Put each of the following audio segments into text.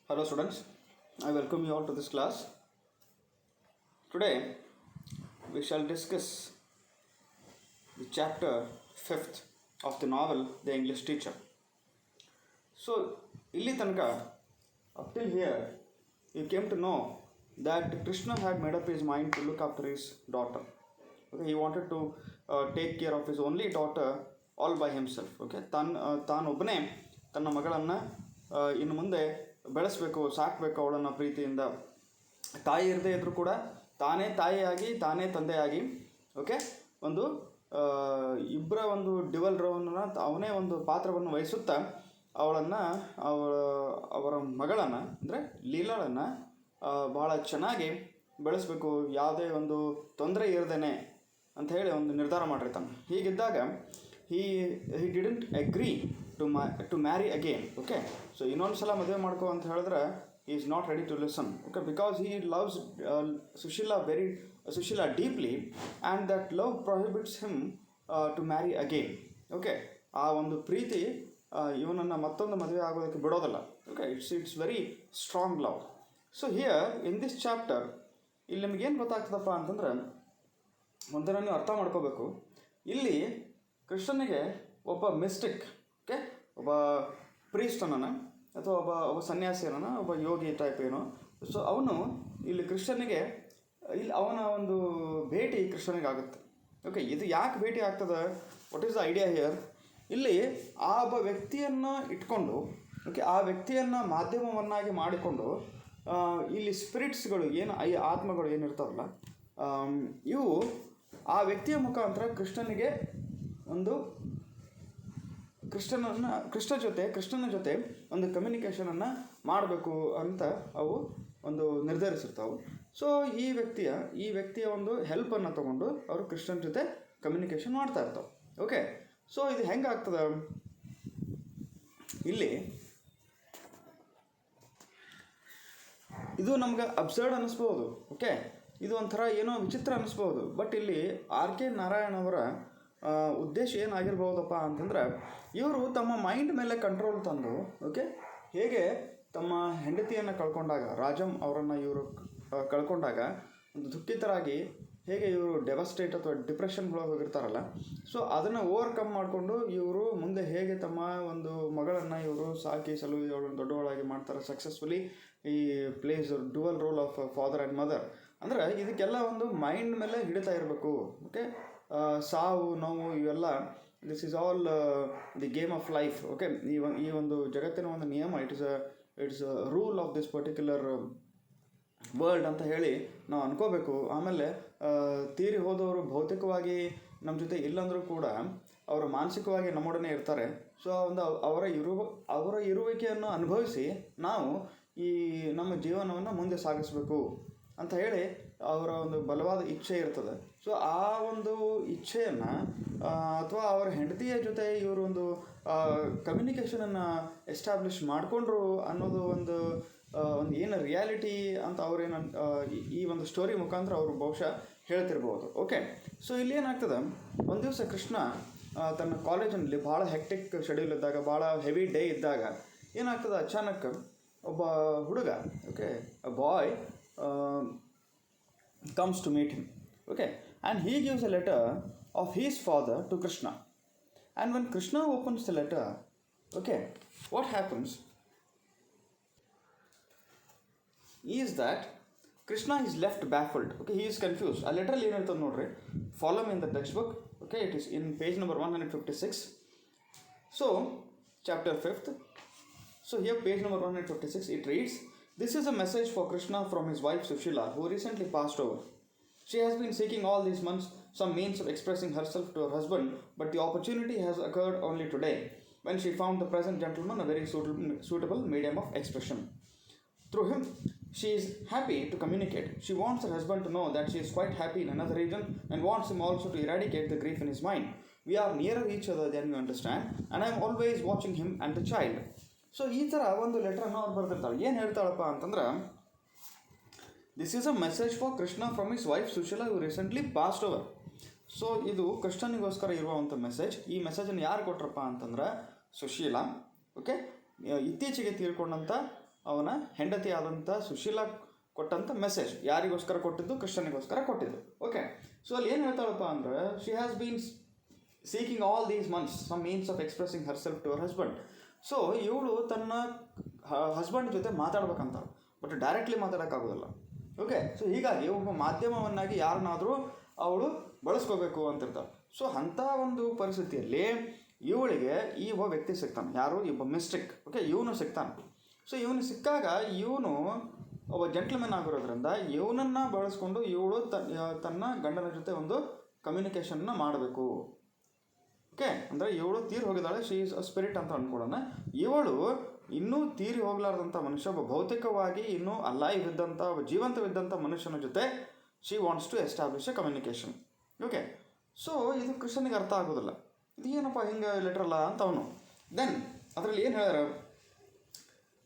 Hello students, I welcome you all to this class. Today we shall discuss the chapter 5th of the novel The English Teacher. So, illi tanaka, up till here, you came to know that Krishna had made up his mind to look after his daughter. Okay, he wanted to take care of his only daughter all by himself. Okay, ತಾನು ಒಬ್ಬನೇ ತನ್ನ ಮಗಳನ್ನು ಇನ್ನು ಮುಂದೆ ಬೆಳೆಸಬೇಕು, ಸಾಕಬೇಕು ಅವಳನ್ನು ಪ್ರೀತಿಯಿಂದ. ತಾಯಿ ಇರದೇ ಇದ್ದರೂ ಕೂಡ ತಾನೇ ತಾಯಿಯಾಗಿ ತಾನೇ ತಂದೆಯಾಗಿ ಓಕೆ ಒಂದು ಇಬ್ಬರ ಒಂದು ಡ್ಯುವಲ್ ರೋಲನ್ನು ಅವನೇ ಒಂದು ಪಾತ್ರವನ್ನು ವಹಿಸುತ್ತಾ ಅವರ ಮಗಳನ್ನು ಅಂದರೆ ಲೀಲಾಳನ್ನು ಭಾಳ ಚೆನ್ನಾಗಿ ಬೆಳೆಸಬೇಕು, ಯಾವುದೇ ಒಂದು ತೊಂದರೆ ಇರದೇನೆ ಅಂತ ಹೇಳಿ ಒಂದು ನಿರ್ಧಾರ ಮಾಡಿರ್ತಾನೆ. ಹೀಗಿದ್ದಾಗ he didn't agree to marry again. Okay, so ಇನ್ನೊಂದು ಸಲ ಮದುವೆ ಮಾಡ್ಕೋ ಅಂತ ಹೇಳಿದ್ರೆ he is not ready to listen. Okay, because he loves Sushila deeply, and that love prohibits him to marry again. Okay, ಆ ಒಂದು ಪ್ರೀತಿ ಇವನನ್ನು ಮತ್ತೊಂದು ಮದುವೆ ಆಗೋದಕ್ಕೆ ಬಿಡೋದಲ್ಲ. Okay, it's very strong love. So here in this chapter ಇಲ್ಲಿ ನಿಮಗೇನು ಗೊತ್ತಾಗ್ತದಪ್ಪ ಅಂತಂದ್ರೆ ಒಂದನ್ನು ನೀವು ಅರ್ಥ ಮಾಡ್ಕೋಬೇಕು. ಇಲ್ಲಿ ಕೃಷ್ಣನಿಗೆ ಒಬ್ಬ ಮಿಸ್ಟಿಕ್, ಓಕೆ, ಒಬ್ಬ ಪ್ರೀಸ್ಟನನ ಅಥವಾ ಒಬ್ಬ ಸನ್ಯಾಸಿಯನ, ಒಬ್ಬ ಯೋಗಿ ಟೈಪ್ ಏನೋ. ಸೊ ಅವನು ಇಲ್ಲಿ ಕೃಷ್ಣನಿಗೆ ಅವನ ಒಂದು ಭೇಟಿ ಕೃಷ್ಣನಿಗೆ ಆಗುತ್ತೆ. ಓಕೆ, ಇದು ಯಾಕೆ ಭೇಟಿ ಆಗ್ತದೆ, what is the idea here? ಇಲ್ಲಿ ಆ ಒಬ್ಬ ವ್ಯಕ್ತಿಯನ್ನು ಇಟ್ಕೊಂಡು, ಓಕೆ, ಆ ವ್ಯಕ್ತಿಯನ್ನು ಮಾಧ್ಯಮವನ್ನಾಗಿ ಮಾಡಿಕೊಂಡು ಇಲ್ಲಿ ಸ್ಪಿರಿಟ್ಸ್ಗಳು ಏನು ಆತ್ಮಗಳು ಏನಿರ್ತಾವಲ್ಲ ಇವು ಆ ವ್ಯಕ್ತಿಯ ಮುಖಾಂತರ ಕೃಷ್ಣನಿಗೆ ಒಂದು ಕೃಷ್ಣನ ಜೊತೆ ಒಂದು ಕಮ್ಯುನಿಕೇಷನನ್ನು ಮಾಡಬೇಕು ಅಂತ ಅವು ಒಂದು ನಿರ್ಧರಿಸಿರ್ತಾವೆ. ಸೊ ಈ ವ್ಯಕ್ತಿಯ ಒಂದು ಹೆಲ್ಪನ್ನು ತಗೊಂಡು ಅವರು ಕೃಷ್ಣನ ಜೊತೆ ಕಮ್ಯುನಿಕೇಷನ್ ಮಾಡ್ತಾ ಇರ್ತಾವೆ. ಓಕೆ, ಸೊ ಇದು ಹೆಂಗೆ ಆಗ್ತದೆ? ಇಲ್ಲಿ ಇದು ನಮ್ಗೆ ಅಬ್ಸರ್ಡ್ ಅನ್ನಿಸ್ಬೋದು. ಓಕೆ, ಇದು ಒಂಥರ ಏನೋ ವಿಚಿತ್ರ ಅನ್ನಿಸ್ಬೋದು. ಬಟ್ ಇಲ್ಲಿ ಆರ್ ಕೆ ನಾರಾಯಣ್ ಅವರ ಉದ್ದೇಶ ಏನಾಗಿರ್ಬೋದಪ್ಪ ಅಂತಂದ್ರೆ, ಇವರು ತಮ್ಮ ಮೈಂಡ್ ಮೇಲೆ ಕಂಟ್ರೋಲ್ ತಂದು, ಓಕೆ, ಹೇಗೆ ತಮ್ಮ ಹೆಂಡತಿಯನ್ನು ಕಳ್ಕೊಂಡಾಗ, ರಾಜಂ ಅವರನ್ನು ಇವರು ಕಳ್ಕೊಂಡಾಗ ಒಂದು ದುಃಖಿತರಾಗಿ ಹೇಗೆ ಇವರು ಡೆವಸ್ಟೇಟ್ ಅಥವಾ ಡಿಪ್ರೆಷನ್ಗಳೊಳಗೆ ಹೋಗಿರ್ತಾರಲ್ಲ, ಸೊ ಅದನ್ನು ಓವರ್ಕಮ್ ಮಾಡಿಕೊಂಡು ಇವರು ಮುಂದೆ ಹೇಗೆ ತಮ್ಮ ಒಂದು ಮಗಳನ್ನು ಇವರು ಸಾಕಿ ಸಲುಹಿ ಅವಳನ್ನು ದೊಡ್ಡವಳಾಗಿ ಮಾಡ್ತಾರೆ ಸಕ್ಸಸ್ಫುಲಿ. ಈ place dual role of father and mother. ಅಂದರೆ ಇದಕ್ಕೆಲ್ಲ ಒಂದು ಮೈಂಡ್ ಮೇಲೆ ಹಿಡಿತಾ ಇರಬೇಕು. ಓಕೆ, ಸಾವು ನೋವು ಇವೆಲ್ಲ this is all the game of life. Okay, ಈ ಒಂದು ಜಗತ್ತಿನ ಒಂದು ನಿಯಮ, it's rule of this particular world ಅಂತ ಹೇಳಿ ನಾವು ಅನ್ಕೋಬೇಕು. ಆಮೇಲೆ ತೀರಿ ಹೋದವರು ಭೌತಿಕವಾಗಿ ನಮ್ಮ ಜೊತೆ ಇಲ್ಲಂದರೂ ಕೂಡ ಅವರು ಮಾನಸಿಕವಾಗಿ ನಮ್ಮೊಡನೆ ಇರ್ತಾರೆ. ಸೊ ಒಂದು ಅವರ ಇರುವಿಕೆಯನ್ನು ಅನುಭವಿಸಿ ನಾವು ಈ ನಮ್ಮ ಜೀವನವನ್ನು ಮುಂದೆ ಸಾಗಿಸಬೇಕು ಅಂತ ಹೇಳಿ ಅವರ ಒಂದು ಬಲವಾದ ಇಚ್ಛೆ ಇರ್ತದೆ. ಸೊ ಆ ಒಂದು ಇಚ್ಛೆಯನ್ನು ಅಥವಾ ಅವರ ಹೆಂಡತಿಯ ಜೊತೆ ಇವರು ಒಂದು ಕಮ್ಯುನಿಕೇಷನನ್ನು ಎಸ್ಟಾಬ್ಲಿಷ್ ಮಾಡಿಕೊಂಡ್ರು ಅನ್ನೋದು ಒಂದು ಏನು ರಿಯಾಲಿಟಿ ಅಂತ ಅವರೇನು ಈ ಒಂದು ಸ್ಟೋರಿ ಮುಖಾಂತರ ಅವರು ಬಹುಶಃ ಹೇಳ್ತಿರ್ಬೋದು. ಓಕೆ, ಸೊ ಇಲ್ಲಿ ಏನಾಗ್ತದೆ, ಒಂದು ದಿವಸ ಕೃಷ್ಣ ತನ್ನ ಕಾಲೇಜಿನಲ್ಲಿ ಭಾಳ ಹೆಕ್ಟಿಕ್ ಶೆಡ್ಯೂಲ್ ಇದ್ದಾಗ, ಭಾಳ ಹೆವಿ ಡೇ ಇದ್ದಾಗ ಏನಾಗ್ತದೆ, ಅಚಾನಕ್ ಒಬ್ಬ ಹುಡುಗ, okay, a boy comes to meet him. Okay, and he gives a letter of his father to Krishna. And when Krishna opens the letter, okay, what happens is that Krishna is left baffled. Okay, he is confused. A letter ಏನು ಹೇಳ್ತದೆ ನೋಡ್ರಿ, follow me in the textbook. Okay, it is in page number 156. So chapter 5th. So here page number 156, it reads, "This is a message for Krishna from his wife Sushila, who recently passed over. She has been seeking all these months some means of expressing herself to her husband, but the opportunity has occurred only today, when she found the present gentleman a very suitable medium of expression. Through him, she is happy to communicate. She wants her husband to know that she is quite happy in another region, and wants him also to eradicate the grief in his mind. We are nearer each other than you understand, and I am always watching him and the child." So ಈ ಥರ ಒಂದು ಲೆಟ್ರನ್ನು ಅವ್ರು ಬರೆದಿರ್ತಾಳೆ. ಏನು ಹೇಳ್ತಾಳಪ್ಪ ಅಂತಂದ್ರೆ, this is a message for Krishna from his wife Sushila you recently passed over. So ಇದು ಕೃಷ್ಣನಿಗೋಸ್ಕರ ಇರುವಂಥ ಮೆಸೇಜ್. ಈ ಮೆಸೇಜನ್ನು ಯಾರು ಕೊಟ್ರಪ್ಪ ಅಂತಂದ್ರೆ ಸುಶೀಲಾ. ಓಕೆ, ಇತ್ತೀಚೆಗೆ ತೀರ್ಕೊಂಡಂಥ ಅವನ ಹೆಂಡತಿ ಆದಂಥ ಸುಶೀಲಾ ಕೊಟ್ಟಂಥ ಮೆಸೇಜ್. ಯಾರಿಗೋಸ್ಕರ ಕೊಟ್ಟಿದ್ದು? ಕೃಷ್ಣನಿಗೋಸ್ಕರ ಕೊಟ್ಟಿದ್ದು. ಓಕೆ, ಸೊ ಅಲ್ಲಿ ಏನು ಹೇಳ್ತಾಳಪ್ಪ ಅಂದ್ರೆ, she has been seeking all these months some means of expressing herself to our husband. So ಇವಳು ತನ್ನ ಹಸ್ಬೆಂಡ್ ಜೊತೆ ಮಾತಾಡ್ಬೇಕಂತ, ಬಟ್ ಡೈರೆಕ್ಟ್ಲಿ ಮಾತಾಡೋಕ್ಕಾಗೋದಿಲ್ಲ. ಓಕೆ, ಸೊ ಹೀಗಾಗಿ ಒಬ್ಬ ಮಾಧ್ಯಮವನ್ನಾಗಿ ಯಾರನ್ನಾದರೂ ಅವಳು ಬಳಸ್ಕೋಬೇಕು ಅಂತಿರ್ತಾಳೆ. ಸೊ ಅಂಥ ಒಂದು ಪರಿಸ್ಥಿತಿಯಲ್ಲಿ ಇವಳಿಗೆ ಈ ಒಬ್ಬ ವ್ಯಕ್ತಿ ಸಿಗ್ತಾನೆ. ಯಾರು? ಒಬ್ಬ ಮಿಸ್ಟಿಕ್. ಓಕೆ, ಇವನು ಸಿಗ್ತಾನೆ. ಸೊ ಇವನು ಸಿಕ್ಕಾಗ ಇವನು ಒಬ್ಬ ಜೆಂಟ್ಲ್ಮೆನ್ ಆಗಿರೋದ್ರಿಂದ ಇವನನ್ನು ಬಳಸ್ಕೊಂಡು ಇವಳು ತನ್ನ ಗಂಡನ ಜೊತೆ ಒಂದು ಕಮ್ಯುನಿಕೇಷನ್ನ ಮಾಡಬೇಕು. ಓಕೆ, ಅಂದರೆ ಇವಳು ತೀರಿ ಹೋಗಿದ್ದಾಳೆ, ಶಿ ಈಸ್ ಅ ಸ್ಪಿರಿಟ್ ಅಂತ ಅಂದ್ಕೊಳ್ಳೋಣ. ಇವಳು ಇನ್ನೂ ತೀರಿ ಹೋಗಲಾರ್ದಂಥ ಮನುಷ್ಯ, ಒಬ್ಬ ಭೌತಿಕವಾಗಿ ಇನ್ನೂ ಅಲೈವ್ ಇದ್ದಂಥ ಒಬ್ಬ ಜೀವಂತವಿದ್ದಂಥ ಮನುಷ್ಯನ ಜೊತೆ she wants to establish a communication. Okay, so ಇದು ಕೃಷ್ಣನಿಗೆ ಅರ್ಥ ಆಗೋದಿಲ್ಲ. ಇದು ಏನಪ್ಪ ಹಿಂಗೆ ಲೆಟ್ರಲ್ಲ ಅಂತ ಅವನು. ದೆನ್ ಅದರಲ್ಲಿ ಏನು ಹೇಳ್ಯಾರ?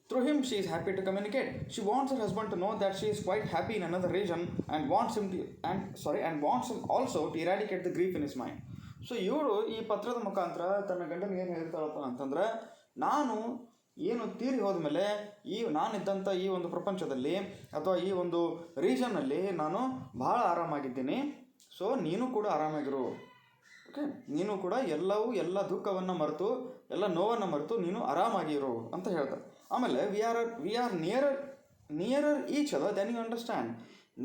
Through him, she is happy to communicate. She wants her husband to know that she is quite happy in another region and wants him also to eradicate the grief in his mind. So ಇವಳು ಈ ಪತ್ರದ ಮುಖಾಂತರ ತನ್ನ ಗಂಡನಿಗೆ ಏನು ಹೇಳ್ತಾಳಪ್ಪ ಅಂತಂದ್ರೆ, ನಾನು ಏನು ತೀರಿ ಹೋದ್ಮೇಲೆ ನಾನಿದ್ದಂಥ ಈ ಒಂದು ಪ್ರಪಂಚದಲ್ಲಿ ಅಥವಾ ಈ ಒಂದು ರೀಜನ್ನಲ್ಲಿ ನಾನು ಭಾಳ ಆರಾಮಾಗಿದ್ದೀನಿ. ಸೊ ನೀನು ಕೂಡ ಆರಾಮಾಗಿರು. ಓಕೆ, ನೀನು ಕೂಡ ಎಲ್ಲ ದುಃಖವನ್ನು ಮರೆತು ಎಲ್ಲ ನೋವನ್ನು ಮರೆತು ನೀನು ಆರಾಮಾಗಿರು ಅಂತ ಹೇಳ್ತಾರೆ. ಆಮೇಲೆ we are nearer each other than you understand.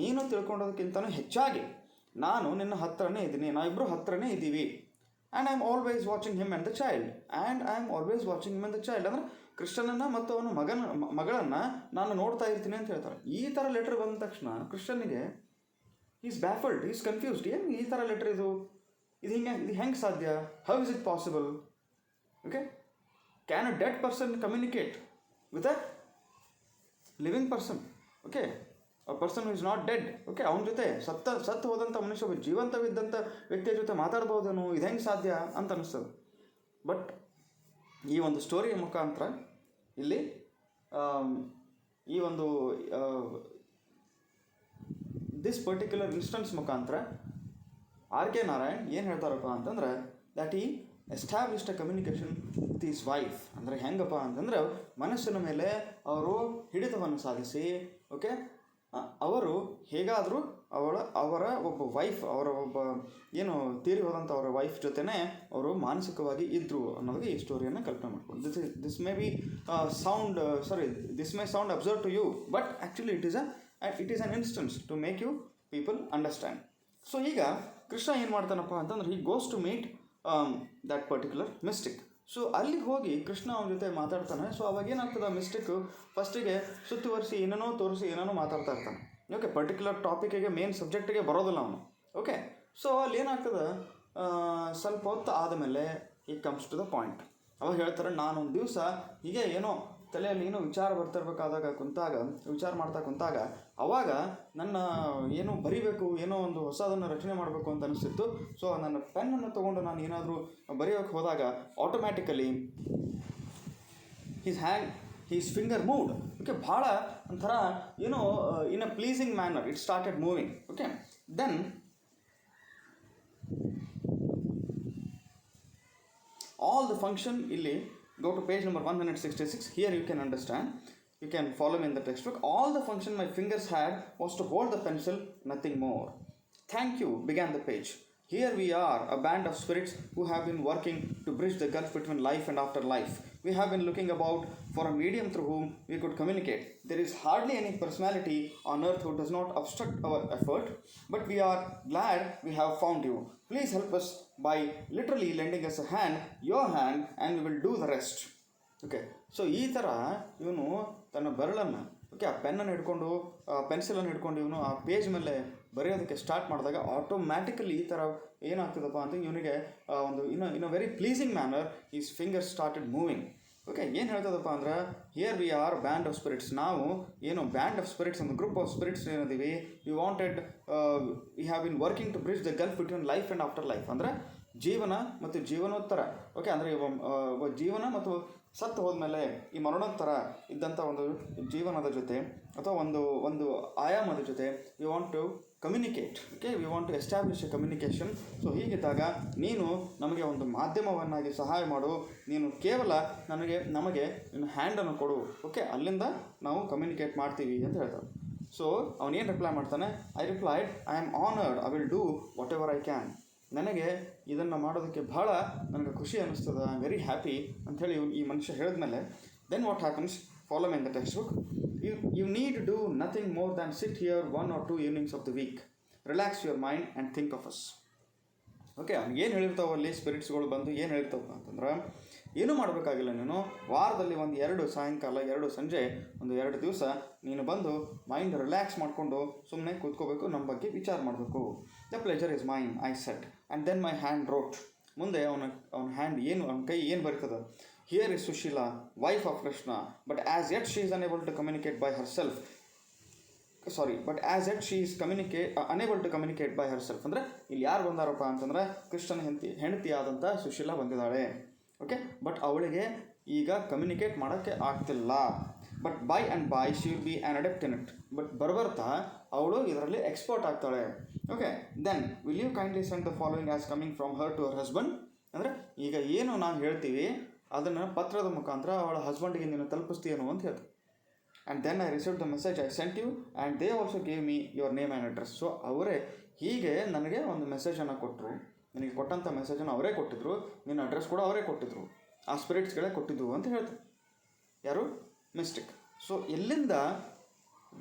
ನೀನು ತಿಳ್ಕೊಂಡೋದಕ್ಕಿಂತನೂ ಹೆಚ್ಚಾಗಿ ನಾನು ನಿನ್ನ ಹತ್ರನೇ ಇದ್ದೀನಿ, ನಾವಿಬ್ಬರು ಹತ್ರನೇ ಇದ್ದೀವಿ. And I am always watching him and the child. ಅಂದರೆ ಕೃಷ್ಣನನ್ನು ಮತ್ತು ಅವನ ಮಗಳನ್ನು ನಾನು ನೋಡ್ತಾ ಇರ್ತೀನಿ ಅಂತ ಹೇಳ್ತಾರೆ. ಈ ಥರ ಲೆಟ್ರ್ ಬಂದ ತಕ್ಷಣ ಕೃಷ್ಣನಿಗೆ ಈಸ್ ಬ್ಯಾಫಲ್ಡ್, ಈಸ್ ಕನ್ಫ್ಯೂಸ್ಡ್. ಏನು ಈ ಥರ ಲೆಟ್ರ್ ಇದು ಹೆಂಗೆ ಸಾಧ್ಯ? How is it possible? Okay, can a dead person communicate with a living person? Okay, a person is not dead. Okay, ಅವನ ಜೊತೆ ಸತ್ತು ಹೋದಂಥ ಮನುಷ್ಯ ಜೀವಂತವಿದ್ದಂಥ ವ್ಯಕ್ತಿಯ ಜೊತೆ ಮಾತಾಡ್ಬೋದೇನು? ಇದು ಹೆಂಗೆ ಸಾಧ್ಯ ಅಂತ ಅನ್ನಿಸ್ತದೆ. ಬಟ್ ಈ ಒಂದು ಸ್ಟೋರಿಯ ಮುಖಾಂತರ ಇಲ್ಲಿ ಈ ಒಂದು ದಿಸ್ ಪರ್ಟಿಕ್ಯುಲರ್ ಇನ್ಸ್ಟೆನ್ಸ್ ಮುಖಾಂತರ ಆರ್.ಕೆ. ನಾರಾಯಣ್ ಏನು ಹೇಳ್ತಾರಪ್ಪ ಅಂತಂದ್ರೆ, ದ್ಯಾಟ್ ಈ established a communication with is wife. ಅಂದರೆ ಹೆಂಗಪ್ಪ ಅಂತಂದ್ರೆ, ಮನಸ್ಸಿನ ಮೇಲೆ ಅವರು ಹಿಡಿತವನ್ನು ಸಾಧಿಸಿ, ಓಕೆ, ಅವರು ಹೇಗಾದರೂ ಅವರ ಒಬ್ಬ ವೈಫ್, ಅವರ ಒಬ್ಬ ಏನು ತೀರಿ ಹೋದಂಥ ಅವರ ವೈಫ್ ಜೊತೆನೇ ಅವರು ಮಾನಸಿಕವಾಗಿ ಇದ್ದರು ಅನ್ನೋದಕ್ಕೆ ಈ ಸ್ಟೋರಿಯನ್ನು ಕಲ್ಪನೆ ಮಾಡ್ಕೊಂಡು. This may be this may sound absurd to you, but actually it is an instance to make you people understand. So ಈಗ ಕೃಷ್ಣ ಏನು ಮಾಡ್ತಾನಪ್ಪ ಅಂತಂದ್ರೆ, he goes to meet that particular mystic. So ಅಲ್ಲಿಗೆ ಹೋಗಿ ಕೃಷ್ಣ ಅವನ ಜೊತೆ ಮಾತಾಡ್ತಾನೆ. ಸೊ ಅವಾಗ ಏನಾಗ್ತದೆ, ಮಿಸ್ಟಿಕ್ಕು ಫಸ್ಟಿಗೆ ಸುತ್ತುವರಿಸಿ ಏನೇನೋ ತೋರಿಸಿ ಏನೇನೋ ಮಾತಾಡ್ತಾ ಇರ್ತಾನೆ. ಓಕೆ, ಪರ್ಟಿಕ್ಯುಲರ್ ಟಾಪಿಕಿಗೆ ಮೇನ್ ಸಬ್ಜೆಕ್ಟಿಗೆ ಬರೋದಿಲ್ಲ ಅವನು. ಓಕೆ, ಸೊ ಅಲ್ಲಿ ಏನಾಗ್ತದೆ, ಸ್ವಲ್ಪ ಹೊತ್ತು ಆದಮೇಲೆ ಈ ಕಮ್ಸ್ ಟು ದ ಪಾಯಿಂಟ್. ಅವಾಗ ಹೇಳ್ತಾರೆ, ನಾನೊಂದು ದಿವಸ ಹೀಗೆ ಏನೋ ತಲೆಯಲ್ಲಿ ಏನೋ ವಿಚಾರ ವಿಚಾರ ಮಾಡ್ತಾ ಕುಂತಾಗ ಅವಾಗ ನನ್ನ ಏನೋ ಬರಿಬೇಕು, ಏನೋ ಒಂದು ಹೊಸದನ್ನು ರಚನೆ ಮಾಡಬೇಕು ಅಂತ ಅನಿಸ್ತಿತ್ತು. ಸೊ ನನ್ನ ಪೆನ್ನನ್ನು ತೊಗೊಂಡು ನಾನು ಏನಾದರೂ ಬರೆಯೋಕ್ಕೆ ಹೋದಾಗ automatically his finger moved. Okay, ಭಾಳ ಒಂಥರ ಏನೋ in a pleasing manner it started moving. Okay, then all the function ಇಲ್ಲಿ go to page number 166. Here you can understand, you can follow me in the textbook. All the function my fingers had was to hold the pencil, nothing more. Thank you, began the page. Here we are, a band of spirits who have been working to bridge the gulf between life and afterlife. We have been looking about for a medium through whom we could communicate. There is hardly any personality on earth who does not obstruct our effort, but we are glad we have found you. Please help us by literally lending us a hand, your hand, and we will do the rest. Okay, so ಈ ಥರ ಇವನು ತನ್ನ ಬೆರಳನ್ನು, okay, ಆ ಪೆನ್ನನ್ನು ಹಿಡ್ಕೊಂಡು, ಪೆನ್ಸಿಲನ್ನು ಹಿಡ್ಕೊಂಡು ಇವನು ಆ ಪೇಜ್ ಮೇಲೆ ಬರೆಯೋದಕ್ಕೆ ಸ್ಟಾರ್ಟ್ ಮಾಡಿದಾಗ ಆಟೋಮ್ಯಾಟಿಕಲಿ ಈ ಥರ ಏನಾಗ್ತದಪ್ಪ ಅಂತ ಇವನಿಗೆ ಒಂದು in a very pleasing manner his fingers started moving. Okay, ಏನು ಹೇಳ್ತದಪ್ಪ ಅಂದ್ರೆ, here we are band of spirits. ನಾವು ಏನು ಬ್ಯಾಂಡ್ ಆಫ್ ಸ್ಪಿರಿಟ್ಸ್, ಒಂದು ಗ್ರೂಪ್ ಆಫ್ ಸ್ಪಿರಿಟ್ಸ್ ಏನಿದ್ದೀವಿ. We have been working to bridge the gulf between life and after life. ಅಂದರೆ ಜೀವನ ಮತ್ತು ಜೀವನೋತ್ತರ. ಓಕೆ, ಅಂದರೆ ಜೀವನ ಮತ್ತು ಸತ್ತು ಹೋದ್ಮೇಲೆ ಈ ಮರಣೋತ್ತರ ಇದ್ದಂಥ ಒಂದು ಜೀವನದ ಜೊತೆ ಅಥವಾ ಒಂದು ಆಯಾಮದ ಜೊತೆ we want to communicate. Okay, we want to establish a communication. So ಹೀಗಿದ್ದಾಗ ನೀನು ನಮಗೆ ಒಂದು ಮಾಧ್ಯಮವನ್ನಾಗಿ ಸಹಾಯ ಮಾಡು, ನೀನು ಕೇವಲ ನಮಗೆ ನಿನ್ನ ಹ್ಯಾಂಡನ್ನು ಕೊಡು. ಓಕೆ, ಅಲ್ಲಿಂದ ನಾವು ಕಮ್ಯುನಿಕೇಟ್ ಮಾಡ್ತೀವಿ ಅಂತ ಹೇಳ್ತಾರೆ. ಸೊ ಅವನೇನು ರಿಪ್ಲೈ ಮಾಡ್ತಾನೆ, I replied, I am honoured, I will do what ever I can. ನನಗೆ ಇದನ್ನು ಮಾಡೋದಕ್ಕೆ ಭಾಳ ನನಗೆ ಖುಷಿ ಅನ್ನಿಸ್ತದೆ, ಐ ಆಮ್ ವೆರಿ ಹ್ಯಾಪಿ ಅಂಥೇಳಿ ಈ ಮನುಷ್ಯ ಹೇಳಿದ್ಮೇಲೆ then what happens, follow me in the textbook. You need do nothing more than sit here 1 or 2 evenings of the week, relax your mind and think of us. Okay, ಅವ್ನು ಏನು ಹೇಳಿರ್ತಾವೆ ಅಲ್ಲಿ ಸ್ಪಿರಿಟ್ಸ್ಗಳು ಬಂದು ಏನು ಹೇಳ್ತಾವೆ ಅಂತಂದ್ರೆ, ಏನೂ ಮಾಡಬೇಕಾಗಿಲ್ಲ, ನೀನು ವಾರದಲ್ಲಿ 2 ಸಾಯಂಕಾಲ 2 ಸಂಜೆ 2 ದಿವಸ ನೀನು ಬಂದು ಮೈಂಡ್ ರಿಲ್ಯಾಕ್ಸ್ ಮಾಡಿಕೊಂಡು ಸುಮ್ಮನೆ ಕೂತ್ಕೋಬೇಕು, ನಮ್ಮ ಬಗ್ಗೆ ವಿಚಾರ ಮಾಡಬೇಕು. The pleasure is mine, I said, and then my hand wrote. ಮುಂದೆ ಅವನ ಹ್ಯಾಂಡ್ ಅವನ ಕೈ ಏನು ಬರ್ತದೆ, here is Sushila, wife of Krishna, but as yet she is unable to communicate by herself. But as yet she is unable to communicate by herself. ಅಂದರೆ ಇಲ್ಲಿ ಯಾರು ಬಂದಾರಪ್ಪ ಅಂತಂದ್ರೆ ಕೃಷ್ಣನ ಹೆಂಡತಿ ಆದಂಥ ಸುಶೀಲಾ ಬಂದಿದ್ದಾಳೆ. ಓಕೆ, ಬಟ್ ಅವಳಿಗೆ ಈಗ ಕಮ್ಯುನಿಕೇಟ್ ಮಾಡೋಕ್ಕೆ ಆಗ್ತಿಲ್ಲ. But by and by she will be an adept in it. But ಬರ್ತಾ ಅವಳು ಇದರಲ್ಲಿ ಎಕ್ಸ್ಪರ್ಟ್ ಆಗ್ತಾಳೆ. Okay, then will you kindly send the following as coming from her to her husband. ಅಂದರೆ ಈಗ ಏನು ನಾವು ಹೇಳ್ತೀವಿ ಅದನ್ನು ಪತ್ರದ ಮುಖಾಂತರ ಅವಳ ಹಸ್ಬೆಂಡ್ಗೆ ನೀನು ತಲುಪಿಸ್ತೀಯೇನೋ ಅಂತ ಹೇಳ್ತೀವಿ. And then I received the message I sent you and they also gave me your name and address. So ಅವರೇ ಹೀಗೆ ನನಗೆ ಒಂದು ಮೆಸೇಜನ್ನು ಕೊಟ್ಟರು, ನನಗೆ ಕೊಟ್ಟಂಥ ಮೆಸೇಜನ್ನು ಅವರೇ ಕೊಟ್ಟಿದ್ರು, ನಿನ್ನ ಅಡ್ರೆಸ್ ಕೂಡ ಅವರೇ ಕೊಟ್ಟಿದ್ರು, ಆ ಸ್ಪಿರಿಟ್ಸ್ಗಳೇ ಕೊಟ್ಟಿದ್ದು ಅಂತ ಹೇಳ್ತಾರೆ. ಯಾರು? ಮಿಸ್ಟಿಕ್. ಸೊ ಎಲ್ಲಿಂದ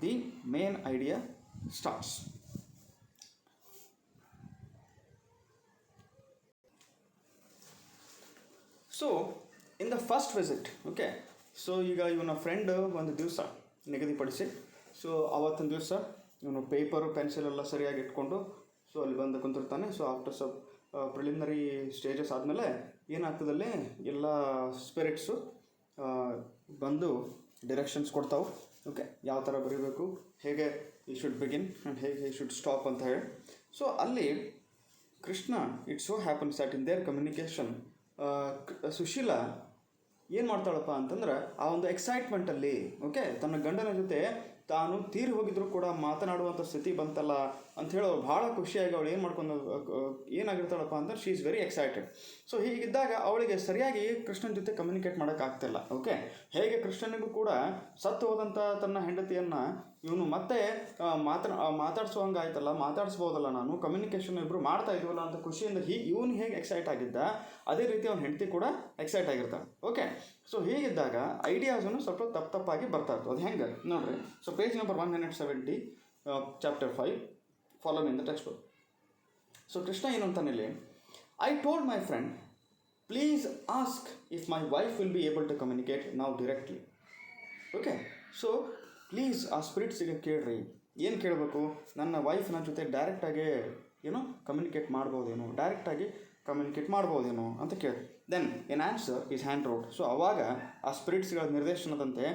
the main idea starts. So in the first visit, okay, so ಈಗ ಇವನ ಫ್ರೆಂಡ್ ಒಂದು ದಿವಸ ನಿಗದಿಪಡಿಸಿ, ಸೊ ಆವತ್ತಿನ ದಿವಸ ಇವನು ಪೇಪರು ಪೆನ್ಸಿಲ್ ಎಲ್ಲ ಸರಿಯಾಗಿ ಇಟ್ಕೊಂಡು ಸೊ ಅಲ್ಲಿ ಬಂದು ಕುಂತಿರ್ತಾನೆ. ಸೊ ಆಫ್ಟರ್ ಸ್ವಲ್ಪ ಪ್ರಿಲಿಮಿನರಿ ಸ್ಟೇಜಸ್ ಆದಮೇಲೆ ಏನಾಗ್ತದಲ್ಲಿ ಎಲ್ಲ ಸ್ಪಿರಿಟ್ಸು ಬಂದು ಡಿರೆಕ್ಷನ್ಸ್ ಕೊಡ್ತಾವೆ. ಓಕೆ, ಯಾವ ಥರ ಬರೀಬೇಕು, ಹೇಗೆ ಈ ಶುಡ್ ಬಿಗಿನ್ ಆ್ಯಂಡ್ ಹೇಗೆ ಈ ಶುಡ್ ಸ್ಟಾಪ್ ಅಂತ ಹೇಳಿ. ಸೊ ಅಲ್ಲಿ Krishna, it so happens that in their communication Sushila ಏನು ಮಾಡ್ತಾಳಪ್ಪ ಅಂತಂದ್ರೆ ಆ ಒಂದು ಎಕ್ಸೈಟ್ಮೆಂಟಲ್ಲಿ, ಓಕೆ, ತನ್ನ ಗಂಡನ ಜೊತೆ ತಾನು ತೀರಿ ಹೋಗಿದ್ರು ಕೂಡ ಮಾತನಾಡುವಂಥ ಸ್ಥಿತಿ ಬಂತಲ್ಲ ಅಂಥೇಳಿ ಅವ್ರು ಭಾಳ ಖುಷಿಯಾಗಿ ಅವಳು ಏನಾಗಿರ್ತಾಳಪ್ಪ ಅಂದ್ರೆ she is very excited. So ಹೀಗಿದ್ದಾಗ ಅವಳಿಗೆ ಸರಿಯಾಗಿ ಕೃಷ್ಣನ ಜೊತೆ ಕಮ್ಯುನಿಕೇಟ್ ಮಾಡೋಕ್ಕಾಗ್ತಿಲ್ಲ. ಓಕೆ, ಹೇಗೆ ಕೃಷ್ಣನಿಗೂ ಕೂಡ ಸತ್ತು ಹೋದಂಥ ತನ್ನ ಹೆಂಡತಿಯನ್ನು ಇವನು ಮತ್ತೆ ಮಾತಾಡ್ಸೋಂಗೆ ಆಯ್ತಲ್ಲ, ಮಾತಾಡಿಸ್ಬೋದಲ್ಲ, ನಾನು ಕಮ್ಯುನಿಕೇಷನ್ ಇಬ್ಬರು ಮಾಡ್ತಾ ಇದ್ವಲ್ಲ ಅಂತ ಖುಷಿಯಿಂದ ಇವನು ಹೇಗೆ ಎಕ್ಸೈಟ್ ಆಗಿದ್ದ ಅದೇ ರೀತಿ ಅವನ ಹೆಂಡತಿ ಕೂಡ ಎಕ್ಸೈಟ್ ಆಗಿರ್ತಾಳೆ. ಓಕೆ, ಸೊ ಹೀಗಿದ್ದಾಗ ಐಡಿಯಾಸನ್ನು ಸ್ವಲ್ಪ ತಪ್ಪಾಗಿ ಬರ್ತಾ ಇರ್ತದೆ. ಅದು ಹೆಂಗೆ ನೋಡಿರಿ. So page number 170, chapter 5, follow me in the textbook. So Krishna ಏನು ಅಂತಾನಿಲ್ಲಿ, I told my friend please ask if my wife will be able to communicate now directly. Okay, so please ಆ ಸ್ಪಿರಿಟ್ಸಿಗೆ ಕೇಳ್ರಿ, ಏನು ಕೇಳಬೇಕು, ನನ್ನ ವೈಫ್ನ ಜೊತೆ ಡೈರೆಕ್ಟಾಗಿ ಕಮ್ಯುನಿಕೇಟ್ ಮಾಡ್ಬೋದೇನೋ, ಡೈರೆಕ್ಟಾಗಿ ಕಮ್ಯುನಿಕೇಟ್ ಮಾಡ್ಬೋದೇನೋ ಅಂತ ಕೇಳಿ. Then an answer is hand wrote. So ಆವಾಗ ಆ ಸ್ಪಿರಿಟ್ಸ್ಗಳ ನಿರ್ದೇಶನದಂತೆ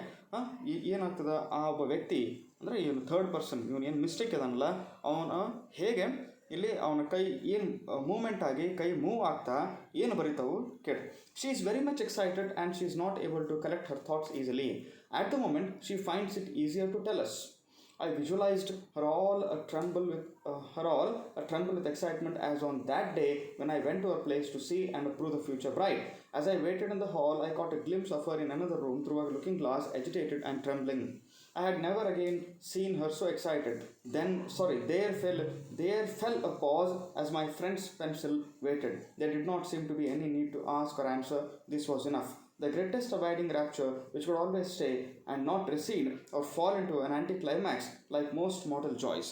ಏನಾಗ್ತದೆ, ಆ ಒಬ್ಬ ವ್ಯಕ್ತಿ ಅಂದರೆ ಇವನು ಥರ್ಡ್ ಪರ್ಸನ್, ಇವನು ಏನು ಮಿಸ್ಟೇಕ್ ಇದಾನಲ್ಲ ಅವನು ಹೇಗೆ ಇಲ್ಲಿ ಅವನ ಕೈ ಏನು ಮೂಮೆಂಟ್ ಆಗಿ ಕೈ ಮೂವ್ ಆಗ್ತಾ ಏನು ಬರೀತಾವು ಕೇಳಿ. She is very much excited and she is not able to collect her thoughts easily. At the moment, she finds it easier to tell us. I visualized her all a tremble with excitement as on that day when I went to her place to see and approve the future bride. As I waited in the hall, I caught a glimpse of her in another room through a looking glass, agitated and trembling. I had never again seen her so excited. There fell a pause as my friend's pencil waited. There did not seem to be any need to ask or answer. This was enough. The greatest abiding rapture, which would always stay and not recede or fall into an anticlimax like most mortal joys.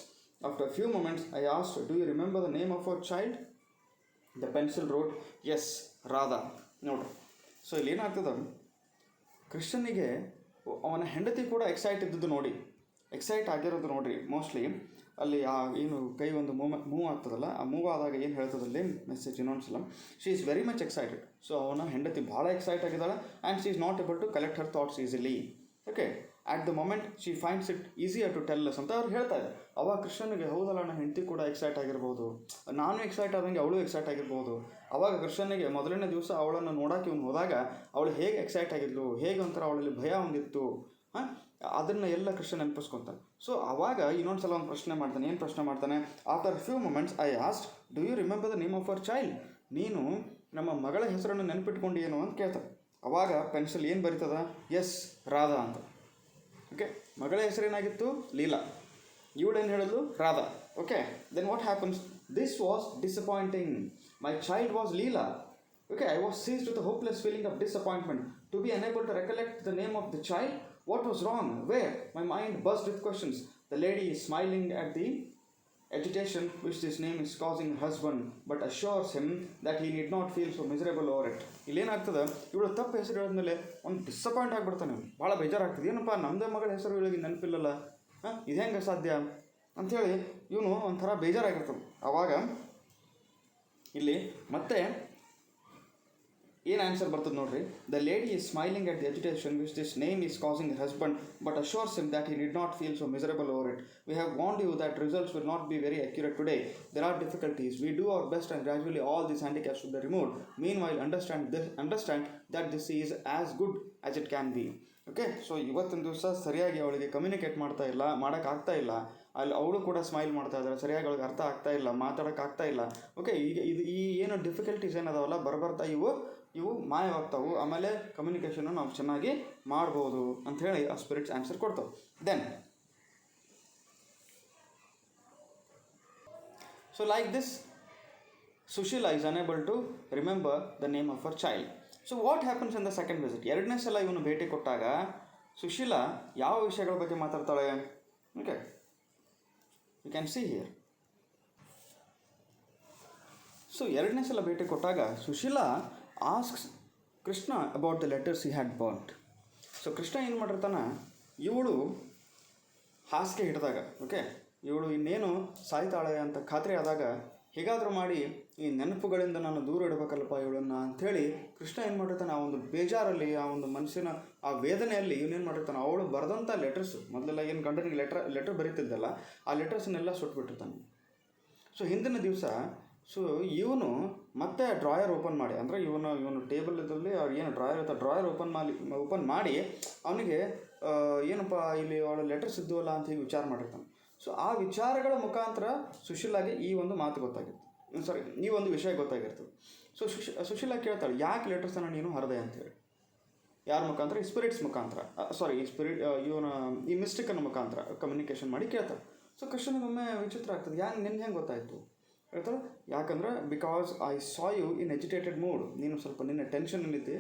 After a few moments, I asked, do you remember the name of our child? The pencil wrote, yes, Radha. ನೋಡ್ರಿ. So ಇಲ್ಲಿ ಏನಾಗ್ತದೆ, ಕೃಷ್ಣನಿಗೆ ಅವನ ಹೆಂಡತಿ ಕೂಡ excite ಆಗಿರೋದು ನೋಡ್ರಿ. Mostly ಅಲ್ಲಿ ಆ ಏನು ಕೈ ಒಂದು ಮೂವ್ ಆಗ್ತದಲ್ಲ, ಆ ಮೂವ್ ಆದಾಗ ಏನು ಹೇಳ್ತದಲ್ಲಿ ಮೆಸೇಜ್ ಇನ್ನೊಂದ್ಸಲ, she is very much excited. So ಅವನ ಹೆಂಡತಿ ಭಾಳ ಎಕ್ಸೈಟ್ ಆಗಿದ್ದಾಳೆ and she is not able to collect her thoughts easily. Okay, at the moment she finds it easier to tell us ಅಂತ ಅವ್ರು ಹೇಳ್ತಾ ಇದ್ದಾರೆ. ಅವಾಗ ಕೃಷ್ಣನಿಗೆ ಹೌದಲ್ಲ ನನ್ನ ಹೆಂಡತಿ ಕೂಡ ಎಕ್ಸೈಟ್ ಆಗಿರ್ಬೋದು, ನಾನು ಎಕ್ಸೈಟ್ ಆದಂಗೆ ಅವಳು ಎಕ್ಸೈಟ್ ಆಗಿರ್ಬೋದು. ಅವಾಗ ಕೃಷ್ಣನಿಗೆ ಮೊದಲನೇ ದಿವಸ ಅವಳನ್ನು ನೋಡೋಕೆ ಇವನು ಹೋದಾಗ ಅವಳು ಹೇಗೆ ಎಕ್ಸೈಟ್ ಆಗಿದ್ಲು, ಹೇಗೆ ಒಂಥರ ಅವಳಲ್ಲಿ ಭಯ ಹೊಂದಿತ್ತು, ಅದನ್ನು ಎಲ್ಲ ಕೃಷ್ಣ ನೆನಪಿಸ್ಕೊತಾನೆ. ಸೊ ಅವಾಗ ಇನ್ನೊಂದು ಸಲ ಒಂದು ಪ್ರಶ್ನೆ ಮಾಡ್ತಾನೆ. ಏನು ಪ್ರಶ್ನೆ ಮಾಡ್ತಾನೆ? After few moments I asked, do you remember the name of our child? ನೀನು ನಮ್ಮ ಮಗಳ ಹೆಸರನ್ನು ನೆನಪಿಟ್ಕೊಂಡು ಏನು ಅಂತ ಕೇಳ್ತಾನೆ. ಅವಾಗ ಪೆನ್ಸಿಲ್ ಏನು ಬರೀತದ? ಎಸ್, ರಾಧಾ ಅಂತ. ಓಕೆ, ಮಗಳ ಹೆಸರೇನಾಗಿತ್ತು? ಲೀಲಾ. ಇವಳೇನು ಹೇಳಿದ್ಲು? Radha. Okay, then what happens? This was disappointing. My child was Leela. Okay, I was seized with a hopeless feeling of disappointment. To be unable to recollect the name of the child, what was wrong? Where? My mind buzzed with questions. The lady is smiling at the agitation which this name is causing her husband, but assures him that he need not feel so miserable over it. ಇಲ್ಲೇನಾಗ್ತದೆ, ಇವಳು ತಪ್ಪು ಹೆಸರು ಹೇಳಿದ್ಮೇಲೆ ಒಂದು disappoint ಆಗಿಬಿಡ್ತಾನೆ. ಭಾಳ ಬೇಜಾರಾಗ್ತದೆ. ಏನಪ್ಪ, ನಮ್ಮದೇ ಮಗಳ ಹೆಸರು ಇವಳಿಗೆ ನೆನಪಿಲ್ಲಲ್ಲ, ಇದು ಹೆಂಗೆ ಸಾಧ್ಯ ಅಂಥೇಳಿ ಇವನು ಒಂಥರ ಬೇಜಾರಾಗಿರ್ತದೆ. ಆವಾಗ ಇಲ್ಲಿ ಮತ್ತೆ ಏನು ಆನ್ಸರ್ ಬರ್ತದೆ ನೋಡ್ರಿ. The lady is smiling at the agitation which this name is causing her husband but assures him that he need not feel so miserable over it. We have warned you that results will not be very accurate today. There are difficulties. We do our best and gradually all this handicaps will be removed. Meanwhile understand that this is as good as it can be. Okay, so ಇವತ್ತಿನ ದಿವಸ ಸರಿಯಾಗಿ ಅವಳಿಗೆ communicate ಮಾಡೋಕ್ಕಾಗ್ತಾ ಇಲ್ಲ. ಅಲ್ಲಿ ಅವಳು ಕೂಡ smile ಮಾಡ್ತಾ ಇದ್ದಾರೆ, ಸರಿಯಾಗಿ ಅವಳಿಗೆ ಅರ್ಥ ಆಗ್ತಾ ಇಲ್ಲ, ಮಾತಾಡೋಕ್ಕಾಗ್ತಾ ಇಲ್ಲ. ಓಕೆ, ಈಗ ಈ ಏನು ಡಿಫಿಕಲ್ಟೀಸ್ ಏನದಾವಲ್ಲ ಬರ್ತಾ ಇವು ಮಾಯವಾಗ್ತಾವೆ. ಆಮೇಲೆ ಕಮ್ಯುನಿಕೇಷನ್ನು ನಾವು ಚೆನ್ನಾಗಿ ಮಾಡ್ಬೋದು ಅಂಥೇಳಿ ಆ ಸ್ಪಿರಿಟ್ಸ್ ಆನ್ಸರ್ ಕೊಡ್ತಾವೆ. Then so like this Sushila is unable to remember the name of our child. So what happens in the second visit? ಎರಡನೇ ಸಲ ಇವನು ಭೇಟಿ ಕೊಟ್ಟಾಗ ಸುಶೀಲಾ ಯಾವ ವಿಷಯಗಳ ಬಗ್ಗೆ ಮಾತಾಡ್ತಾಳೆ? Okay, you can see here. So ಎರಡನೇ ಸಲ ಭೇಟಿ ಕೊಟ್ಟಾಗ Sushila asks Krishna about the letters he had burned. So Krishna ಏನು ಮಾಡಿರ್ತಾನೆ, ಇವಳು ಹಾಸಿಗೆ ಹಿಡಿದಾಗ, ಓಕೆ, ಇವಳು ಇನ್ನೇನು ಸಾಯ್ತಾಳೆ ಅಂತ ಖಾತ್ರಿ ಆದಾಗ ಹೇಗಾದರೂ ಮಾಡಿ ಈ ನೆನಪುಗಳಿಂದ ನಾನು ದೂರ ಇಡಬೇಕಲ್ಲಪ್ಪ ಇವಳನ್ನು ಅಂಥೇಳಿ ಕೃಷ್ಣ ಏನು ಮಾಡಿರ್ತಾನೆ, ಆ ಒಂದು ಬೇಜಾರಲ್ಲಿ, ಆ ಒಂದು ಮನಸ್ಸಿನ ಆ ವೇದನೆಯಲ್ಲಿ ಇವನೇನು ಮಾಡಿರ್ತಾನೆ, ಅವಳು ಬರೆದಂಥ ಲೆಟರ್ಸ್, ಮೊದಲೆಲ್ಲ ಏನು ಗಂಡನಿಗೆ ಲೆಟರ್ ಬರೀತಿದ್ದಲ್ಲ, ಆ ಲೆಟರ್ಸನ್ನೆಲ್ಲ ಸುಟ್ಬಿಟ್ಟಿರ್ತಾನೆ. ಸೊ ಹಿಂದಿನ ದಿವಸ ಇವನು ಮತ್ತೆ ಡ್ರಾಯರ್ ಓಪನ್ ಮಾಡಿ, ಅಂದರೆ ಇವನು ಟೇಬಲ್ ಇದ್ದಲ್ಲಿ ಅವ್ರು ಏನು ಡ್ರಾಯರ್ ಓಪನ್ ಮಾಡಿ ಅವನಿಗೆ ಏನಪ್ಪ ಇಲ್ಲಿ ಅವಳ ಲೆಟರ್ಸ್ ಇದ್ದುವಲ್ಲ ಅಂತ ಹೀಗೆ ವಿಚಾರ ಮಾಡಿರ್ತಾನೆ. ಸೊ ಆ ವಿಚಾರಗಳ ಮುಖಾಂತರ ಸುಶೀಲಾಗೆ ಈ ಒಂದು ಮಾತು ಗೊತ್ತಾಗಿತ್ತು, ಈ ಒಂದು ವಿಷಯ ಗೊತ್ತಾಗಿರ್ತದೆ. ಸೊ ಸುಶೀಲಾ ಕೇಳ್ತಾಳೆ, ಯಾಕೆ ಲೆಟರ್ಸನ್ನು ನೀನು ಹರದೆ ಅಂತೇಳಿ. ಯಾರ ಮುಖಾಂತರ? ಈ ಸ್ಪಿರಿಟ್ಸ್ ಮುಖಾಂತರ, ಈ ಮಿಸ್ಟಿಕನ ಮುಖಾಂತರ ಕಮ್ಯುನಿಕೇಷನ್ ಮಾಡಿ ಕೇಳ್ತಾಳೆ. ಸೊ ಕೃಷ್ಣನಿಗೊಮ್ಮೆ ವಿಚಿತ್ರ ಆಗ್ತದೆ, ನಿನ್ಗೆ ಹೆಂಗೆ ಗೊತ್ತಾಯಿತು ಹೇಳ್ತಾಳೆ. ಯಾಕಂದ್ರೆ because I saw you in agitated mood. ನೀನು ಸ್ವಲ್ಪ ನಿನ್ನ ಟೆನ್ಷನಲ್ಲಿದ್ದೆ,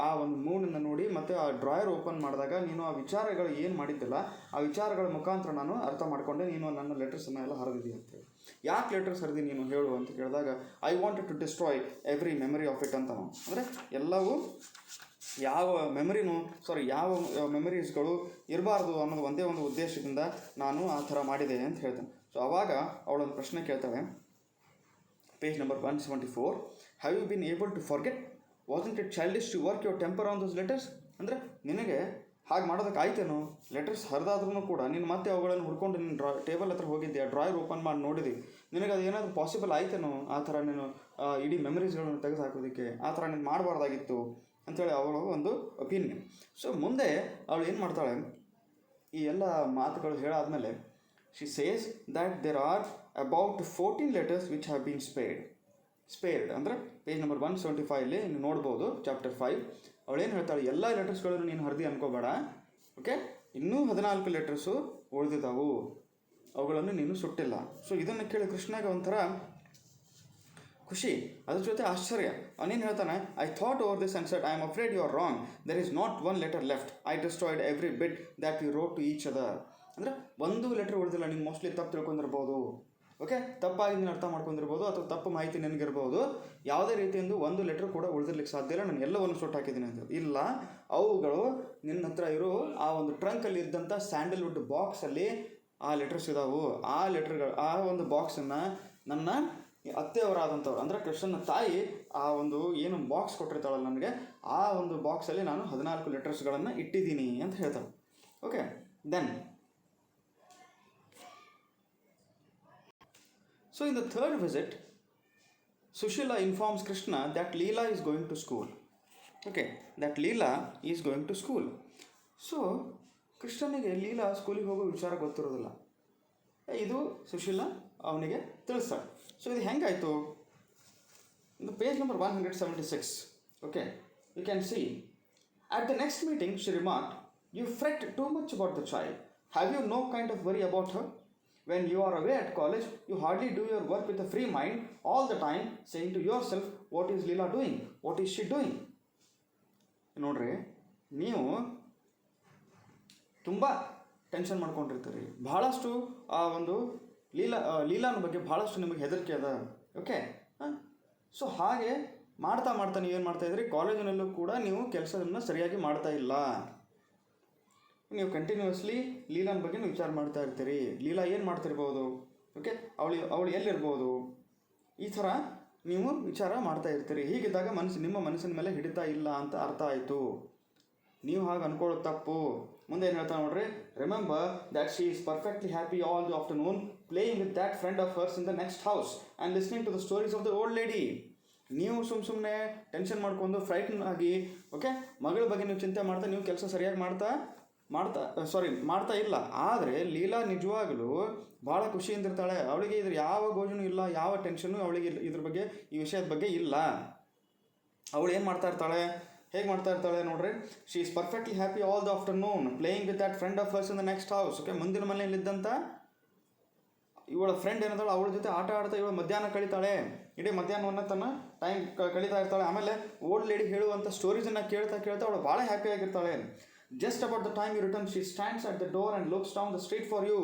ಆ ಒಂದು ಮೂಡನ್ನು ನೋಡಿ ಮತ್ತು ಆ ಡ್ರಾಯರ್ ಓಪನ್ ಮಾಡಿದಾಗ ನೀನು ಆ ವಿಚಾರಗಳು ಏನು ಮಾಡಿದ್ದಿಲ್ಲ, ಆ ವಿಚಾರಗಳ ಮುಖಾಂತರ ನಾನು ಅರ್ಥ ಮಾಡಿಕೊಂಡೆ ನೀನು ನನ್ನ ಲೆಟರ್ಸನ್ನು ಎಲ್ಲ ಹರಿದಿದ್ದೀಯ ಅಂತೇಳಿ. ಯಾಕೆ ಲೆಟರ್ಸ್ ಹರಿದಿ ನೀನು ಹೇಳು ಅಂತ ಕೇಳಿದಾಗ I wanted to destroy every memory of it ಅಂತ. ಅಂದರೆ ಎಲ್ಲವೂ ಯಾವ ಮೆಮರೀಸ್ಗಳು ಇರಬಾರ್ದು ಅನ್ನೋದು ಒಂದೇ ಒಂದು ಉದ್ದೇಶದಿಂದ ನಾನು ಆ ಥರ ಮಾಡಿದೆ ಅಂತ ಹೇಳ್ತೇನೆ. ಸೊ ಆವಾಗ ಅವಳೊಂದು ಪ್ರಶ್ನೆ ಕೇಳ್ತಾಳೆ, page number 174. Have you been able to forget? Wasn't it childish to work your temper on those letters? ಅಂದರೆ ನಿನಗೆ ಹಾಗೆ ಮಾಡೋದಕ್ಕೆ ಆಯ್ತೇನೋ? ಲೆಟರ್ಸ್ ಹರಿದಾದ್ರೂ ಕೂಡ ನೀನು ಮತ್ತೆ ಅವುಗಳನ್ನು ಹುಡ್ಕೊಂಡು ನೀನು ಟೇಬಲ್ ಹತ್ರ ಹೋಗಿದ್ದೆ, ಡ್ರಾಯರ್ ಓಪನ್ ಮಾಡಿ ನೋಡಿದೆ, ನಿನಗೆ ಅದು ಏನಾದರೂ ಪಾಸಿಬಲ್ ಆಯ್ತೇನೋ ಆ ಥರ ನೀನು ಇಡೀ ಮೆಮರೀಸ್ಗಳನ್ನು ತೆಗೆದು ಹಾಕೋದಕ್ಕೆ? ಆ ಥರ ನೀನು ಮಾಡಬಾರ್ದಾಗಿತ್ತು ಅಂಥೇಳಿ ಅವಳ ಒಂದು ಒಪಿನಿಯನ್. ಸೊ ಮುಂದೆ ಅವಳು ಏನು ಮಾಡ್ತಾಳೆ, ಈ ಎಲ್ಲ ಮಾತುಗಳು ಹೇಳಾದಮೇಲೆ she says that there are about 14 letters which have been spared. ಅಂದರೆ ಪೇಜ್ ನಂಬರ್ 175 ನೀವು ನೋಡ್ಬೋದು, ಚಾಪ್ಟರ್ 5. ಅವಳೇನು ಹೇಳ್ತಾಳೆ, ಎಲ್ಲ ಲೆಟರ್ಸ್ಗಳನ್ನು ನೀನು ಹರಿದಿ ಅನ್ಕೋಬೇಡ, ಓಕೆ, ಇನ್ನೂ 14 ಲೆಟರ್ಸು ಉಳಿದಿದ್ದಾವು, ಅವುಗಳನ್ನು ನೀನು ಸುಟ್ಟಿಲ್ಲ. ಸೊ ಇದನ್ನು ಕೇಳಿ ಕೃಷ್ಣಗೆ ಒಂಥರ ಖುಷಿ, ಅದ್ರ ಜೊತೆ ಆಶ್ಚರ್ಯ. ಅವನೇನು ಹೇಳ್ತಾನೆ, I thought over this and said I am afraid you are wrong, there is not one letter left, I destroyed every bit that you wrote to each other. ಅಂದರೆ ಒಂದು ಲೆಟ್ರ್ ಉಳಿದಿಲ್ಲ, ನೀನು ಮೋಸ್ಟ್ಲಿ ತಪ್ಪು ತಿಳ್ಕೊಂಡಿರ್ಬೋದು, ಓಕೆ, ತಪ್ಪಾಗಿ ನೀನು ಅರ್ಥ ಮಾಡ್ಕೊಂಡಿರ್ಬೋದು, ಅಥವಾ ತಪ್ಪು ಮಾಹಿತಿ ನಿನಗಿರ್ಬೋದು. ಯಾವುದೇ ರೀತಿಯಿಂದ ಒಂದು ಲೆಟ್ರ್ ಕೂಡ ಉಳಿದಿರ್ಲಿಕ್ಕೆ ಸಾಧ್ಯ ಇಲ್ಲ, ನಾನು ಎಲ್ಲವನ್ನು ಸುಟ್ಟು ಹಾಕಿದ್ದೀನಿ ಅಂತ. ಇಲ್ಲ, ಅವುಗಳು ನಿನ್ನ ಹತ್ರ ಇರೋ ಆ ಒಂದು ಟ್ರಂಕಲ್ಲಿ ಇದ್ದಂಥ ಸ್ಯಾಂಡಲ್ವುಡ್ ಬಾಕ್ಸಲ್ಲಿ ಆ ಲೆಟರ್ಸ್ ಇದಾವು. ಆ ಒಂದು ಬಾಕ್ಸನ್ನು ನನ್ನ ಅತ್ತೆಯವರಾದಂಥವ್ರು, ಅಂದರೆ ಕೃಷ್ಣನ ತಾಯಿ ಆ ಒಂದು ಏನು ಬಾಕ್ಸ್ ಕೊಟ್ಟಿರ್ತಾಳಲ್ಲ ನನಗೆ, ಆ ಒಂದು ಬಾಕ್ಸಲ್ಲಿ ನಾನು 14 ಲೆಟರ್ಸ್ಗಳನ್ನು ಇಟ್ಟಿದ್ದೀನಿ ಅಂತ ಹೇಳ್ತಾಳೆ. Okay, then So in the third visit, Sushila informs Krishna that Leela is going to school. Okay, that Leela is going to school. So ಕೃಷ್ಣನಿಗೆ ಲೀಲಾ ಸ್ಕೂಲಿಗೆ ಹೋಗೋ ವಿಚಾರ ಗೊತ್ತಿರೋದಿಲ್ಲ. ಇದು ಸುಶೀಲ ಅವನಿಗೆ ತಿಳಿಸ್ತಾಳೆ. ಸೊ ಇದು ಹೆಂಗಾಯಿತು? ಇದು page number 176. Okay, you can see. At the next meeting, she remarked, "You fret too much about the child. Have you no kind of worry about her? When you are away at college, you hardly do your work with a free mind, all the time saying to yourself, what is Leela doing? What is she doing?" ನೋಡ್ರಿ, ನೀವು ತುಂಬ tension ಮಾಡ್ಕೊಂಡಿರ್ತೀರಿ. ಬಹಳಷ್ಟು ಆ ಒಂದು ಲೀಲಾನ ಬಗ್ಗೆ ಬಹಳಷ್ಟು ನಿಮಗೆ ಹೆದರಿಕೆ ಅದ. ಓಕೆ, ಸೊ ಹಾಗೆ ಮಾಡ್ತಾ ನೀವೇನು ಮಾಡ್ತಾಯಿದ್ರಿ, ಕಾಲೇಜಿನಲ್ಲೂ ಕೂಡ ನೀವು ಕೆಲಸವನ್ನು ಸರಿಯಾಗಿ ಮಾಡ್ತಾ ಇಲ್ಲ. ನೀವು ಕಂಟಿನ್ಯೂಸ್ಲಿ ಲೀಲಾನ ಬಗ್ಗೆ ನೀವು ವಿಚಾರ ಮಾಡ್ತಾ ಇರ್ತೀರಿ. ಲೀಲಾ ಏನು ಮಾಡ್ತಿರ್ಬೋದು, ಓಕೆ, ಅವಳು ಎಲ್ಲಿರ್ಬೋದು, ಈ ಥರ ನೀವು ವಿಚಾರ ಮಾಡ್ತಾ ಇರ್ತೀರಿ. ಹೀಗಿದ್ದಾಗ ನಿಮ್ಮ ಮನಸ್ಸಿನ ಮೇಲೆ ಹಿಡಿತಾ ಇಲ್ಲ ಅಂತ ಅರ್ಥ ಆಯಿತು. ನೀವು ಹಾಗೆ ಅನ್ಕೊಳ್ಳೋದು ತಪ್ಪು. ಮುಂದೆ ಏನು ಹೇಳ್ತಾ ನೋಡ್ರಿ, remember that she is perfectly happy all the afternoon playing with that friend of hers in the next house and listening to the stories of the old lady. ನೀವು ಸುಮ್ಮನೆ ಟೆನ್ಷನ್ ಮಾಡ್ಕೊಂಡು ಫ್ರೈಟ್ನ್ ಆಗಿ, ಓಕೆ, ಮಗಳ ಬಗ್ಗೆ ನೀವು ಚಿಂತೆ ಮಾಡ್ತಾ ನೀವು ಕೆಲಸ ಸರಿಯಾಗಿ ಮಾಡ್ತಾ ಇಲ್ಲ. ಆದರೆ ಲೀಲಾ ನಿಜವಾಗಲೂ ಭಾಳ ಖುಷಿಯಿಂದ ಇರ್ತಾಳೆ. ಅವಳಿಗೆ ಇದ್ರ ಯಾವ ಗೋಜನು ಇಲ್ಲ, ಯಾವ ಟೆನ್ಷನ್ನು ಅವಳಿಗೆ ಇದ್ರ ಬಗ್ಗೆ, ಈ ವಿಷಯದ ಬಗ್ಗೆ ಇಲ್ಲ. ಅವಳು ಏನು ಮಾಡ್ತಾ ಇರ್ತಾಳೆ, ಹೇಗೆ ಮಾಡ್ತಾ ಇರ್ತಾಳೆ ನೋಡ್ರಿ, she is perfectly happy all the afternoon playing with that friend of hers in the next house. Okay, ಮುಂದಿನ ಮನೆಯಲ್ಲಿದ್ದಂಥ ಇವಳ ಫ್ರೆಂಡ್ ಏನದಾಳು ಅವಳ ಜೊತೆ ಆಟ ಆಡ್ತಾ ಇವಳು ಮಧ್ಯಾಹ್ನ ಕಳೀತಾಳೆ. ಇಡೀ ಮಧ್ಯಾಹ್ನವನ್ನು ತನ್ನ ಟೈಮ್ ಕಳೀತಾ ಇರ್ತಾಳೆ. ಆಮೇಲೆ ಓಲ್ಡ್ ಲೇಡಿ ಹೇಳುವಂಥ ಸ್ಟೋರೀಸನ್ನು ಕೇಳ್ತಾ ಅವಳು ಭಾಳ ಹ್ಯಾಪಿಯಾಗಿರ್ತಾಳೆ. Just about the time you return she stands at the door and looks down the street for you.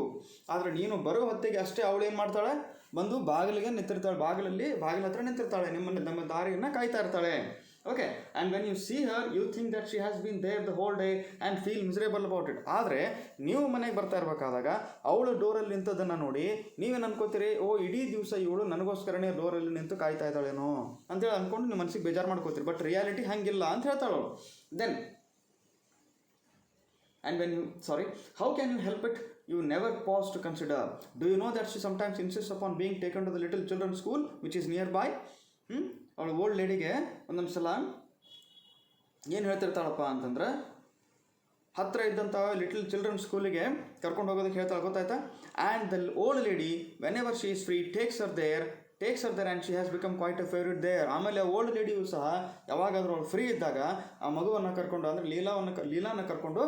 ಆದರೆ ನೀನು ಬರೋ ಹೊತ್ತಿಗೆ ಅಷ್ಟೇ ಅವಳು ಏನು ಮಾಡ್ತಾಳೆ, ಬಂದು ಬಾಗಿಲಿಗೆ ನಿಂತಿರ್ತಾಳೆ, ಬಾಗಿಲ ಹತ್ರ ನಿಂತಿರ್ತಾಳೆ, ನಮ್ಮ ದಾರಿಯನ್ನು ಕಾಯ್ತಾ ಇರ್ತಾಳೆ. Okay, and when you see her you think that she has been there the whole day and feel miserable about it. ಆದರೆ ನೀವು ಮನೆಗೆ ಬರ್ತಾ ಇರಬೇಕಾದಾಗ ಅವಳು ಡೋರಲ್ಲಿ ನಿಂತದನ್ನು ನೋಡಿ ನೀವೇನು ಅನ್ಕೋತೀರಿ, ಓ ಇಡೀ ದಿವಸ ಇವಳು ನನಗೋಸ್ಕರನೇ ಡೋರಲ್ಲಿ ನಿಂತು ಕಾಯ್ತಾ ಇದ್ದಾಳೇನೋ ಅಂತೇಳಿ ಅಂದ್ಕೊಂಡು ನಿಮ್ಮ ಮನಸ್ಸಿಗೆ ಬೇಜಾರು ಮಾಡ್ಕೋತೀರಿ. ಬಟ್ ರಿಯಾಲಿಟಿ ಹಂಗಿಲ್ಲ ಅಂತ ಹೇಳ್ತಾಳು. Then and how can you help it? You never pause to consider. Do you know that she sometimes insists upon being taken to the little children's school which is nearby? ಅವಳು old ಲೇಡಿಗೆ ಒಂದೊಂದು ಸಲ ಏನು ಹೇಳ್ತಿರ್ತಾಳಪ್ಪ ಅಂತಂದ್ರೆ, ಹತ್ತಿರ ಇದ್ದಂಥ little children ಸ್ಕೂಲಿಗೆ ಕರ್ಕೊಂಡು ಹೋಗೋದಕ್ಕೆ ಹೇಳ್ತಾಳೆ, ಗೊತ್ತಾಯ್ತಾ? And the old lady whenever she is free takes her there and she has become quite a favourite there. ಆಮೇಲೆ ಓಲ್ಡ್ ಲೇಡಿಯು ಸಹ ಯಾವಾಗಾದರೂ ಅವಳು ಫ್ರೀ ಇದ್ದಾಗ ಆ ಮಗುವನ್ನು ಕರ್ಕೊಂಡು, ಅಂದರೆ ಲೀಲಾನ ಕರ್ಕೊಂಡು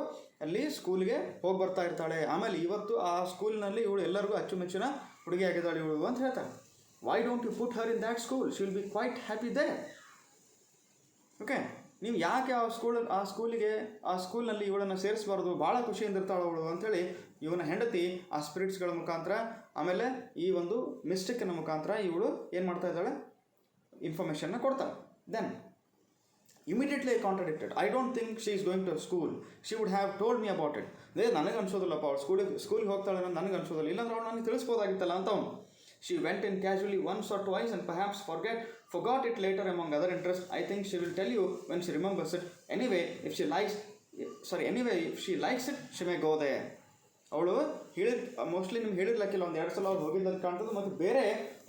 ಅಲ್ಲಿ ಸ್ಕೂಲ್ಗೆ ಹೋಗಿ ಬರ್ತಾ ಇರ್ತಾಳೆ. ಆಮೇಲೆ ಇವತ್ತು ಆ ಸ್ಕೂಲ್ನಲ್ಲಿ ಇವಳು ಎಲ್ಲರಿಗೂ ಅಚ್ಚುಮೆಚ್ಚಿನ ಹುಡುಗಿ ಆಗಿದ್ದಾಳೆ ಇವಳು ಅಂತ ಹೇಳ್ತಾಳೆ. Why don't you put her in that school, she will be quite happy there. Okay, ನೀವು ಯಾಕೆ ಆ ಸ್ಕೂಲ್ನಲ್ಲಿ ಇವಳನ್ನು ಸೇರಿಸಬಾರ್ದು, ಭಾಳ ಖುಷಿಯಿಂದ ಇರ್ತಾಳೆ ಅವಳು ಅಂಥೇಳಿ ಇವನ ಹೆಂಡತಿ ಆ ಸ್ಪಿರಿಟ್ಸ್ಗಳ ಮುಖಾಂತರ, ಆಮೇಲೆ ಈ ಒಂದು ಮಿಸ್ಟೇಕಿನ ಮುಖಾಂತರ ಇವಳು ಏನು ಮಾಡ್ತಾ ಇದ್ದಾಳೆ, ಇನ್ಫಾರ್ಮೇಷನ್ನ ಕೊಡ್ತಾಳೆ. Then immediately I contradicted. I don't think she is going to school, she would have told me about it. ನನಗೆ ಅನ್ಸೋದಿಲ್ಲಪ್ಪ ಅವಳು ಸ್ಕೂಲಿಗೆ ಹೋಗ್ತಾಳೆ ಅನ್ನೋದು ನನಗೆ ಅನ್ಸೋದಿಲ್ಲ, ಇಲ್ಲಾಂದ್ರೆ ಅವಳು ನನಗೆ ತಿಳಿಸ್ಬೋದಾಗಿತ್ತಲ್ಲ ಅಂತ ಅವನು. She went in casually once or twice and perhaps forgot it later among other interests. I think she will tell you when she remembers it. Anyway, if she likes it, she may go there. ಅವಳು mostly ನಿಮ್ಗೆ ಹೇಳಿರ್ಲಕ್ಕಿಲ್ಲ, ಒಂದು 2 ಸಲ ಅವ್ರು ಹೋಗಿದ್ದನ್ನು ಕಾಣ್ತದೆ, ಮತ್ತು ಬೇರೆ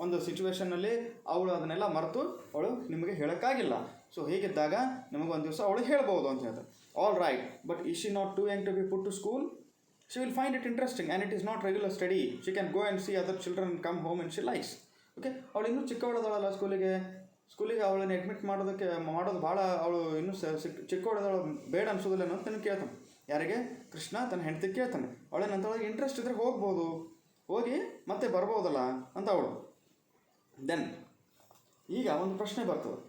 ಒಂದು ಸಿಚುವೇಷನ್ನಲ್ಲಿ ಅವಳು ಅದನ್ನೆಲ್ಲ ಮರೆತು ಅವಳು ನಿಮಗೆ ಹೇಳೋಕ್ಕಾಗಿಲ್ಲ. ಸೊ ಹೀಗಿದ್ದಾಗ ನಿಮಗೆ ಒಂದು ದಿವಸ ಅವಳು ಹೇಳ್ಬೋದು ಅಂತ ಹೇಳ್ತಾರೆ. All right, but is she not too young to be put to school? She will find it interesting and it is not regular study. She can go and see other children and come home and she likes. Okay, ಅವಳು ಇನ್ನೂ ಚಿಕ್ಕವಳದಾಳಲ್ಲ, ಸ್ಕೂಲಿಗೆ ಅವಳನ್ನು admit ಮಾಡೋದು ಭಾಳ, ಅವಳು ಇನ್ನೂ ಚಿಕ್ಕವಳದಾಳು, ಬೇಡ ಅನ್ಸೋದಿಲ್ಲ ಅನ್ನೋದು ನನಗೆ ಕೇಳ್ತಾನೆ. ಯಾರಿಗೆ? ಕೃಷ್ಣ ತನ್ನ ಹೆಂಡತಿ ಕೇಳ್ತಾನೆ. ಅವಳೇನಂತವಳಿಗೆ ಇಂಟ್ರೆಸ್ಟ್ ಇದ್ದರೆ ಹೋಗಿ ಮತ್ತೆ ಬರ್ಬೋದಲ್ಲ ಅಂತ ಅವಳು. ದೆನ್ ಈಗ ಒಂದು ಪ್ರಶ್ನೆ ಬರ್ತದೆ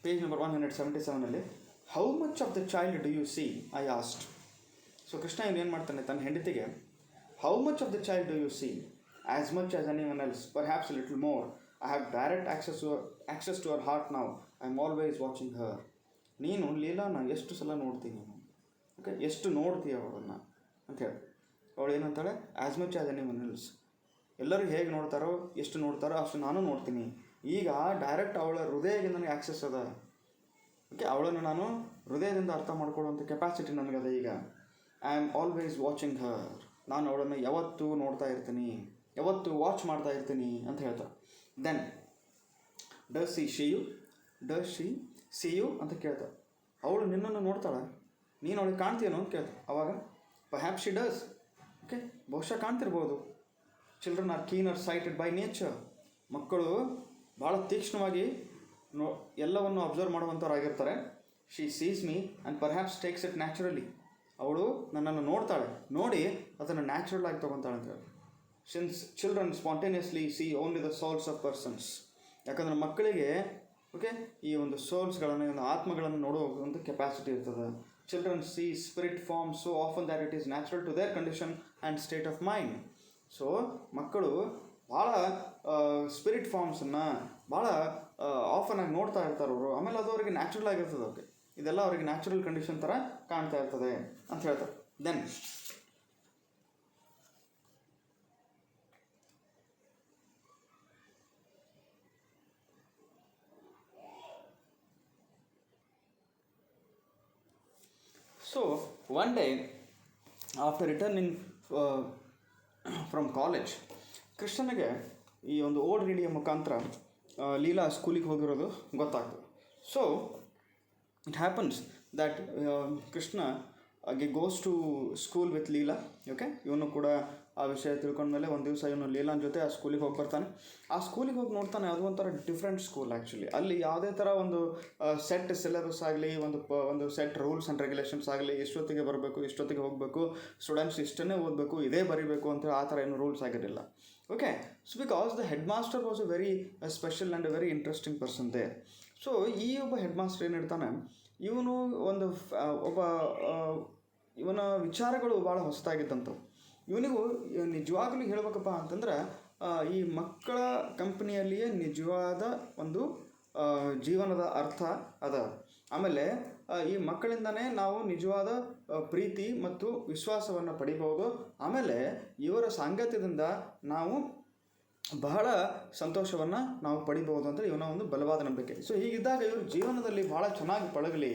page number 177 how much of the child do you see, I asked. So Krishna ಏನು ಮಾಡ್ತಾನೆ ತನ್ನ ಹೆಂಡತಿಗೆ, how much of the child do you see? As much as anyone else, perhaps little more. I have direct access to our heart now. I am always watching her. ನೀನು ಲೀಲಾನ ಎಷ್ಟು ಸಲ ನೋಡ್ತೀನಿ ನೀನು, ಓಕೆ, ಎಷ್ಟು ನೋಡ್ತೀಯ ಅವಳನ್ನು ಅಂತ ಹೇಳಿ. ಅವಳು ಏನಂತಾಳೆ, as much as anyone else. ಎಲ್ಲರೂ ಹೇಗೆ ನೋಡ್ತಾರೋ, ಎಷ್ಟು ನೋಡ್ತಾರೋ ಅಷ್ಟು ನಾನು ನೋಡ್ತೀನಿ. ಈಗ ಡೈರೆಕ್ಟ್ ಅವಳ ಹೃದಯಕ್ಕೆ ನನಗೆ ಆಕ್ಸೆಸ್ ಅದ. ಓಕೆ, ಅವಳನ್ನು ನಾನು ಹೃದಯದಿಂದ ಅರ್ಥ ಮಾಡ್ಕೊಳ್ಳುವಂಥ ಕೆಪಾಸಿಟಿ ನನಗದ. ಈಗ ಐ ಆಮ್ ಆಲ್ವೇಸ್ ವಾಚಿಂಗ್ ಹರ್. ನಾನು ಅವಳನ್ನು ಯಾವತ್ತೂ ನೋಡ್ತಾ ಇರ್ತೀನಿ. ಯಾವತ್ತು ವಾಚ್ ಮಾಡ್ತಾ ಇರ್ತೀನಿ ಅಂತ ಹೇಳ್ತಾರೆ. Then does she see you ಅಂತ ಕೇಳ್ತಾಳೆ. ಅವಳು ನಿನ್ನನ್ನು ನೋಡ್ತಾಳೆ, ನೀನು ಅವಳಿಗೆ ಕಾಣ್ತೀಯನೋ ಅಂತ ಕೇಳ್ತಾಳೆ. ಅವಾಗ ಪರ್ಹ್ಯಾಪ್ಸ್ ಶಿ ಡಸ್, ಓಕೆ, ಬಹುಶಃ ಕಾಣ್ತಿರ್ಬೋದು. Children are keener sighted by nature. ಮಕ್ಕಳು ಭಾಳ ತೀಕ್ಷ್ಣವಾಗಿ ಎಲ್ಲವನ್ನು ಅಬ್ಸರ್ವ್ ಮಾಡುವಂಥವ್ರಾಗಿರ್ತಾರೆ. She sees me and perhaps takes it naturally. ಅವಳು ನನ್ನನ್ನು ನೋಡ್ತಾಳೆ, ನೋಡಿ ಅದನ್ನು ನ್ಯಾಚುರಲ್ ಆಗಿ ತೊಗೊತಾಳೆ ಅಂತ ಹೇಳಿ. Since children spontaneously C only the souls of persons. ಯಾಕಂದರೆ ಮಕ್ಕಳಿಗೆ ಓಕೆ ಈ ಒಂದು ಸೋಲ್ಸ್ಗಳನ್ನು, ಒಂದು ಆತ್ಮಗಳನ್ನು ನೋಡುವಂಥ ಕೆಪಾಸಿಟಿ ಇರ್ತದೆ. Children see spirit form so often that it is natural to their condition and state of mind. So ಮಕ್ಕಳು ಭಾಳ ಸ್ಪಿರಿಟ್ ಫಾರ್ಮ್ಸನ್ನು ಭಾಳ ಆಫನ್ ಆಗಿ ನೋಡ್ತಾ ಇರ್ತಾರೆ ಅವರು. ಆಮೇಲೆ ಅದು ಅವರಿಗೆ ನ್ಯಾಚುರಲ್ ಆಗಿರ್ತದೆ. ಓಕೆ, ಇದೆಲ್ಲ ಅವರಿಗೆ ನ್ಯಾಚುರಲ್ ಕಂಡೀಷನ್ ಥರ ಕಾಣ್ತಾ ಇರ್ತದೆ ಅಂತ ಹೇಳ್ತಾರೆ. Then so one day after returning from college, ಕೃಷ್ಣನಿಗೆ ಈ ಒಂದು ಓಲ್ಡ್ ರೇಡಿಯೋ ಮುಖಾಂತರ ಲೀಲಾ ಸ್ಕೂಲಿಗೆ ಹೋಗಿರೋದು ಗೊತ್ತಾಗ್ತದೆ. So it happens that Krishna goes to school with Leela. Okay, ಇವನು ಕೂಡ ಆ ವಿಷಯ ತಿಳ್ಕೊಂಡ್ಮೇಲೆ ಒಂದು ದಿವಸ ಇವನು ಲೀಲಾನ ಜೊತೆ ಆ ಸ್ಕೂಲಿಗೆ ಹೋಗಿ ಬರ್ತಾನೆ. ಆ ಸ್ಕೂಲಿಗೆ ಹೋಗಿ ನೋಡ್ತಾನೆ, ಅದು ಒಂಥರ ಡಿಫ್ರೆಂಟ್ ಸ್ಕೂಲ್ ಆ್ಯಕ್ಚುಲಿ. ಅಲ್ಲಿ ಯಾವುದೇ ಥರ ಒಂದು ಸೆಟ್ ಸಿಲೆಬಸ್ ಆಗಲಿ, ಒಂದು ಸೆಟ್ ರೂಲ್ಸ್ ಆ್ಯಂಡ್ ರೆಗ್ಯುಲೇಷನ್ಸ್ ಆಗಲಿ, ಎಷ್ಟೊತ್ತಿಗೆ ಬರಬೇಕು, ಎಷ್ಟೊತ್ತಿಗೆ ಹೋಗಬೇಕು, ಸ್ಟೂಡೆಂಟ್ಸ್ ಇಷ್ಟನ್ನೇ ಓದಬೇಕು, ಇದೇ ಬರೀಬೇಕು ಅಂತ ಆ ಥರ ಏನು ರೂಲ್ಸ್ ಆಗಿರಲಿಲ್ಲ. Okay, so because the head master was a very special and a very interesting person they. So ಈ ಒಬ್ಬ ಹೆಡ್ ಮಾಸ್ಟರ್ ಏನಿರ್ತಾನೆ, ಇವನು ಇವನ ವಿಚಾರಗಳು ಭಾಳ ಹೊಸದಾಗಿದ್ದಂಥವು. ಇವನಿಗೂ ನಿಜವಾಗಲೂ ಹೇಳ್ಬೇಕಪ್ಪ ಅಂತಂದ್ರೆ ಈ ಮಕ್ಕಳ ಕಂಪ್ನಿಯಲ್ಲಿಯೇ ನಿಜವಾದ ಒಂದು ಜೀವನದ ಅರ್ಥ ಅದ. ಆಮೇಲೆ ಈ ಮಕ್ಕಳಿಂದನೇ ನಾವು ನಿಜವಾದ ಪ್ರೀತಿ ಮತ್ತು ವಿಶ್ವಾಸವನ್ನು ಪಡಿಬೋದು. ಆಮೇಲೆ ಇವರ ಸಾಂಗತ್ಯದಿಂದ ನಾವು ಬಹಳ ಸಂತೋಷವನ್ನು ನಾವು ಪಡಿಬೋದು ಅಂತ ಇವನ ಒಂದು ಬಲವಾದ ನಂಬಿಕೆ. ಸೊ ಹೀಗಿದ್ದಾಗ ಇವರು ಜೀವನದಲ್ಲಿ ಭಾಳ ಚೆನ್ನಾಗಿ ಪಳಗಲಿ,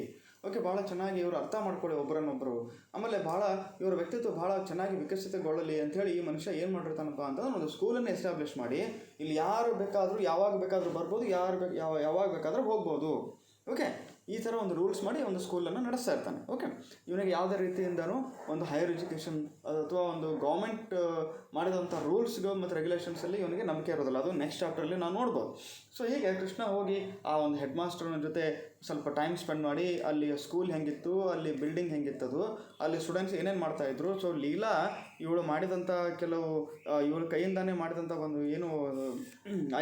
ಓಕೆ, ಭಾಳ ಚೆನ್ನಾಗಿ ಇವರು ಅರ್ಥ ಮಾಡ್ಕೊಳ್ಳಿ ಒಬ್ಬರನ್ನೊಬ್ಬರು, ಆಮೇಲೆ ಭಾಳ ಇವರ ವ್ಯಕ್ತಿತ್ವ ಭಾಳ ಚೆನ್ನಾಗಿ ವಿಕಸಿತಗೊಳ್ಳಲಿ ಅಂಥೇಳಿ ಈ ಮನುಷ್ಯ ಏನು ಮಾಡಿರ್ತಾನಪ್ಪ ಅಂತಂದ್ರೆ ಒಂದು ಸ್ಕೂಲನ್ನು ಎಸ್ಟಾಬ್ಲಿಷ್ ಮಾಡಿ ಇಲ್ಲಿ ಯಾರು ಬೇಕಾದರೂ ಯಾವಾಗ ಬೇಕಾದರೂ ಬರ್ಬೋದು, ಯಾವಾಗ ಬೇಕಾದರೂ ಹೋಗ್ಬೋದು. ಓಕೆ, ಈ ಥರ ಒಂದು ರೂಲ್ಸ್ ಮಾಡಿ ಒಂದು ಸ್ಕೂಲನ್ನು ನಡೆಸ್ತಾ ಇರ್ತಾನೆ. ಓಕೆ, ಇವನಿಗೆ ಯಾವುದೇ ರೀತಿಯಿಂದನೂ ಒಂದು ಹೈಯರ್ ಎಜುಕೇಷನ್ ಅಥವಾ ಒಂದು ಗೌರ್ಮೆಂಟ್ ಮಾಡಿದಂಥ ರೂಲ್ಸ್ಗಳು ಮತ್ತು ರೆಗ್ಯುಲೇಷನ್ಸಲ್ಲಿ ಇವನಿಗೆ ನಂಬಿಕೆ ಇರೋದಿಲ್ಲ. ಅದು ನೆಕ್ಸ್ಟ್ ಚಾಪ್ಟರಲ್ಲಿ ನಾವು ನೋಡ್ಬೋದು. ಸೊ ಹೀಗೆ ಕೃಷ್ಣ ಹೋಗಿ ಆ ಒಂದು ಹೆಡ್ ಮಾಸ್ಟರ್ನ ಜೊತೆ ಸ್ವಲ್ಪ ಟೈಮ್ ಸ್ಪೆಂಡ್ ಮಾಡಿ ಅಲ್ಲಿ ಸ್ಕೂಲ್ ಹೆಂಗಿತ್ತು, ಅಲ್ಲಿ ಬಿಲ್ಡಿಂಗ್ ಹೆಂಗಿತ್ತದು, ಅಲ್ಲಿ ಸ್ಟೂಡೆಂಟ್ಸ್ ಏನೇನು ಮಾಡ್ತಾಯಿದ್ರು. ಸೊ ಲೀಲಾ ಇವಳು ಮಾಡಿದಂಥ ಕೆಲವು ಇವಳ ಕೈಯಿಂದಾನೇ ಮಾಡಿದಂಥ ಒಂದು ಏನು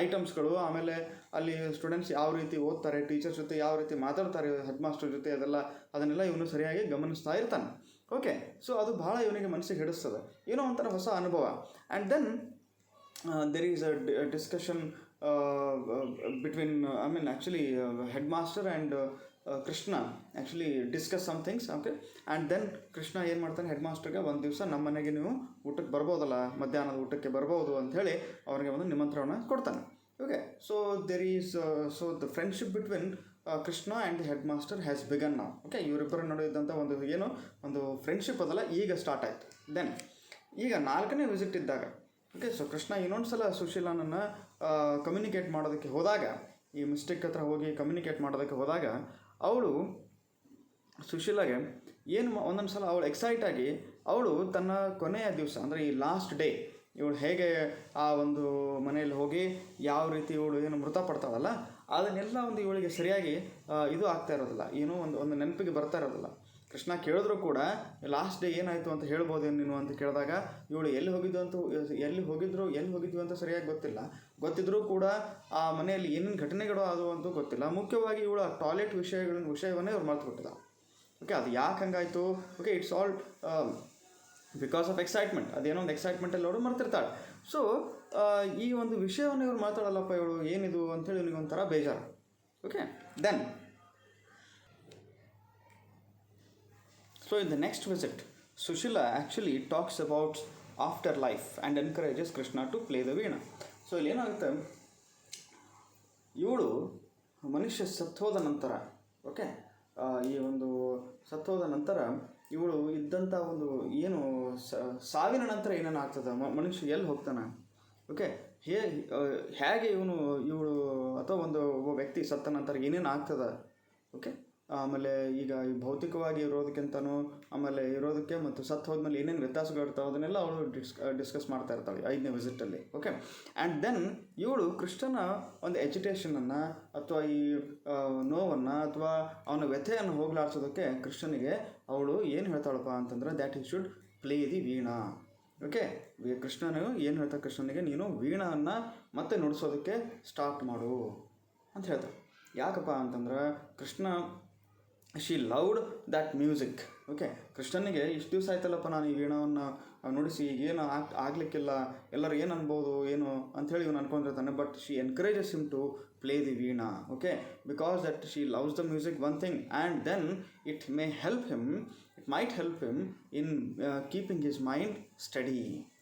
ಐಟಮ್ಸ್ಗಳು, ಆಮೇಲೆ ಅಲ್ಲಿ ಸ್ಟೂಡೆಂಟ್ಸ್ ಯಾವ ರೀತಿ ಓದ್ತಾರೆ, ಟೀಚರ್ಸ್ ಜೊತೆ ಯಾವ ರೀತಿ ಮಾತಾಡ್ತಾರೆ ಹೆಡ್ ಮಾಸ್ಟರ್ ಜೊತೆ, ಅದನ್ನೆಲ್ಲ ಇವನು ಸರಿಯಾಗಿ ಗಮನಿಸ್ತಾ ಇರ್ತಾನೆ. ಓಕೆ, ಸೊ ಅದು ಭಾಳ ಇವನಿಗೆ ಮನಸ್ಸಿಗೆ ಹಿಡಿಸ್ತದೆ, ಏನೋ ಒಂಥರ ಹೊಸ ಅನುಭವ. And then there is a discussion between actually headmaster and Krishna actually discuss some things. Okay, and then Krishna ಏನು ಮಾಡ್ತಾನೆ, ಹೆಡ್ ಮಾಸ್ಟರ್ಗೆ ಒಂದು ದಿವಸ ನಮ್ಮ ಮನೆಗೆ ನೀವು ಊಟಕ್ಕೆ ಬರ್ಬೋದಲ್ಲ, ಮಧ್ಯಾಹ್ನದ ಊಟಕ್ಕೆ ಬರ್ಬೋದು ಅಂಥೇಳಿ ಅವನಿಗೆ ಒಂದು ನಿಮಂತ್ರಣ ಕೊಡ್ತಾನೆ. Okay, so there is so the friendship between Krishna and the headmaster has begun ನಾವು. ಓಕೆ, ಇವರಿಬ್ಬರ ನಡೆದಂಥ ಒಂದು ಫ್ರೆಂಡ್ಶಿಪ್ ಅದಲ್ಲ ಈಗ ಸ್ಟಾರ್ಟ್ ಆಯಿತು. ದೆನ್ ಈಗ 4ನೇ ವಿಸಿಟ್ ಇದ್ದಾಗ, ಓಕೆ, ಸೊ ಕೃಷ್ಣ ಇನ್ನೊಂದು ಸಲ ಸುಶೀಲನನ್ನು ಕಮ್ಯುನಿಕೇಟ್ ಮಾಡೋದಕ್ಕೆ ಹೋದಾಗ, ಈ ಮಿಸ್ಟೇಕ್ ಹತ್ರ ಹೋಗಿ ಕಮ್ಯುನಿಕೇಟ್ ಮಾಡೋದಕ್ಕೆ ಹೋದಾಗ ಅವಳು ಸುಶೀಲಾಗೆ ಒಂದೊಂದು ಸಲ ಅವಳು ಎಕ್ಸೈಟ್ ಆಗಿ ಅವಳು ತನ್ನ ಕೊನೆಯ ದಿವಸ ಅಂದರೆ ಈ ಲಾಸ್ಟ್ ಡೇ ಇವಳು ಹೇಗೆ ಆ ಒಂದು ಮನೆಯಲ್ಲಿ ಹೋಗಿ ಯಾವ ರೀತಿ ಇವಳು ಏನು ಮೃತಪಡ್ತಾಳಲ್ಲ ಅದನ್ನೆಲ್ಲ ಒಂದು ಇವಳಿಗೆ ಸರಿಯಾಗಿ ಇದು ಆಗ್ತಾ ಇರೋದಿಲ್ಲ, ಏನೋ ಒಂದು ನೆನಪಿಗೆ ಬರ್ತಾ ಇರೋದಿಲ್ಲ. ಕೃಷ್ಣ ಕೇಳಿದ್ರು ಕೂಡ ಲಾಸ್ಟ್ ಡೇ ಏನಾಯಿತು ಅಂತ ಹೇಳ್ಬೋದೇನು ನೀನು ಅಂತ ಕೇಳಿದಾಗ ಇವಳು ಎಲ್ಲಿ ಹೋಗಿದ್ವಿ ಅಂತ ಸರಿಯಾಗಿ ಗೊತ್ತಿದ್ರೂ ಕೂಡ ಆ ಮನೆಯಲ್ಲಿ ಏನೇನು ಘಟನೆಗಳು ಅದು ಅಂತೂ ಗೊತ್ತಿಲ್ಲ. ಮುಖ್ಯವಾಗಿ ಇವಳು ಆ ಟಾಯ್ಲೆಟ್ ವಿಷಯವನ್ನೇ ಇವ್ರು ಮರ್ತು ಬಿಟ್ಟಿದ್ದ. ಓಕೆ, ಅದು ಯಾಕೆ ಹಂಗಾಯಿತು? Okay, it's all because of excitement. ಅದೇನೋ ಒಂದು ಎಕ್ಸೈಟ್ಮೆಂಟಲ್ಲಿ ಅವಳು ಮರ್ತಿರ್ತಾಳೆ. ಸೊ ಈ ಒಂದು ವಿಷಯವನ್ನು ಇವ್ರು ಮಾತಾಡಲ್ಲಪ್ಪ ಇವಳು ಏನಿದು ಅಂಥೇಳಿ ಇವನಿಗೆ ಒಂಥರ ಬೇಜಾರು. Okay, then so in the next visit Sushila actually talks about afterlife and encourages Krishna to play the veena. So ಇಲ್ಲಿ ಏನಾಗುತ್ತೆ, ಇವಳು ಮನುಷ್ಯ ಸತ್ತೋದ ನಂತರ, ಓಕೆ, ಈ ಒಂದು ಸತ್ತೋದ ನಂತರ ಇವಳು ಇದ್ದಂಥ ಒಂದು ಏನು ಸಾವಿನ ನಂತರ ಏನೇನು ಆಗ್ತದೆ, ಮನುಷ್ಯ ಎಲ್ಲಿ ಹೋಗ್ತಾನೆ, ಓಕೆ. ಹೇಗೆ ಇವಳು ಅಥವಾ ಒಬ್ಬ ವ್ಯಕ್ತಿ ಸತ್ತ ನಂತರ ಏನೇನು ಆಗ್ತದೆ, ಓಕೆ. ಆಮೇಲೆ ಈಗ ಈ ಭೌತಿಕವಾಗಿ ಇರೋದಕ್ಕಿಂತನೂ ಆಮೇಲೆ ಇರೋದಕ್ಕೆ ಮತ್ತು ಸತ್ತು ಹೋದ್ಮೇಲೆ ಏನೇನು ವ್ಯತ್ಯಾಸಗಳಿರ್ತಾವೆ ಅದನ್ನೆಲ್ಲ ಅವಳು ಡಿಸ್ಕಸ್ ಮಾಡ್ತಾ ಇರ್ತಾಳೆ 5ನೇ ವಿಸಿಟಲ್ಲಿ, ಓಕೆ. ಆ್ಯಂಡ್ ದೆನ್ ಇವಳು ಕೃಷ್ಣನ ಒಂದು ಎಜಿಟೇಷನನ್ನು ಅಥವಾ ಈ ನೋವನ್ನು ಅಥವಾ ಅವನ ವ್ಯಥೆಯನ್ನು ಹೋಗಲಾಡಿಸೋದಕ್ಕೆ ಕೃಷ್ಣನಿಗೆ ಅವಳು ಏನು ಹೇಳ್ತಾಳಪ್ಪ ಅಂತಂದ್ರೆ that he should play the veena, okay. ಕೃಷ್ಣನು ಏನು ಹೇಳ್ತಾರೆ ಕೃಷ್ಣನಿಗೆ, ನೀನು ವೀಣಾವನ್ನು ಮತ್ತೆ ನುಡಿಸೋದಕ್ಕೆ ಸ್ಟಾರ್ಟ್ ಮಾಡು ಅಂತ ಹೇಳ್ತಾರೆ. ಯಾಕಪ್ಪ ಅಂತಂದ್ರೆ Krishna she loved that music, okay. ಕೃಷ್ಣನಿಗೆ ಇಷ್ಟು ದಿವಸ ಆಯ್ತಲ್ಲಪ್ಪ ನಾನು ಈ ವೀಣಾವನ್ನು ನುಡಿಸಿ ಏನು ಆಗಲಿಕ್ಕಿಲ್ಲ, ಎಲ್ಲರೂ ಏನು ಅನ್ಬೋದು ಏನು ಅಂಥೇಳಿ ಇವನು ಅನ್ಕೊಂಡಿರ್ತಾನೆ. But she encourages him to play the veena, okay, because that she loves the music one thing and then it might help him in keeping his mind study,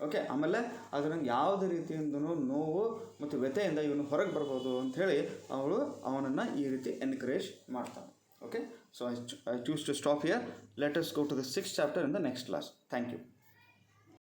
okay. ಆಮೇಲೆ ಅದರಿಂದ ಯಾವುದೇ ರೀತಿಯಿಂದನೂ ನೋವು ಮತ್ತು ವ್ಯಥೆಯಿಂದ ಇವನು ಹೊರಗೆ ಬರ್ಬೋದು ಅಂಥೇಳಿ ಅವಳು ಅವನನ್ನು ಈ ರೀತಿ ಎನ್ಕರೇಜ್ ಮಾಡ್ತಾನೆ, okay. So I choose to stop here. Let us go to the 6th chapter in the next class. Thank you.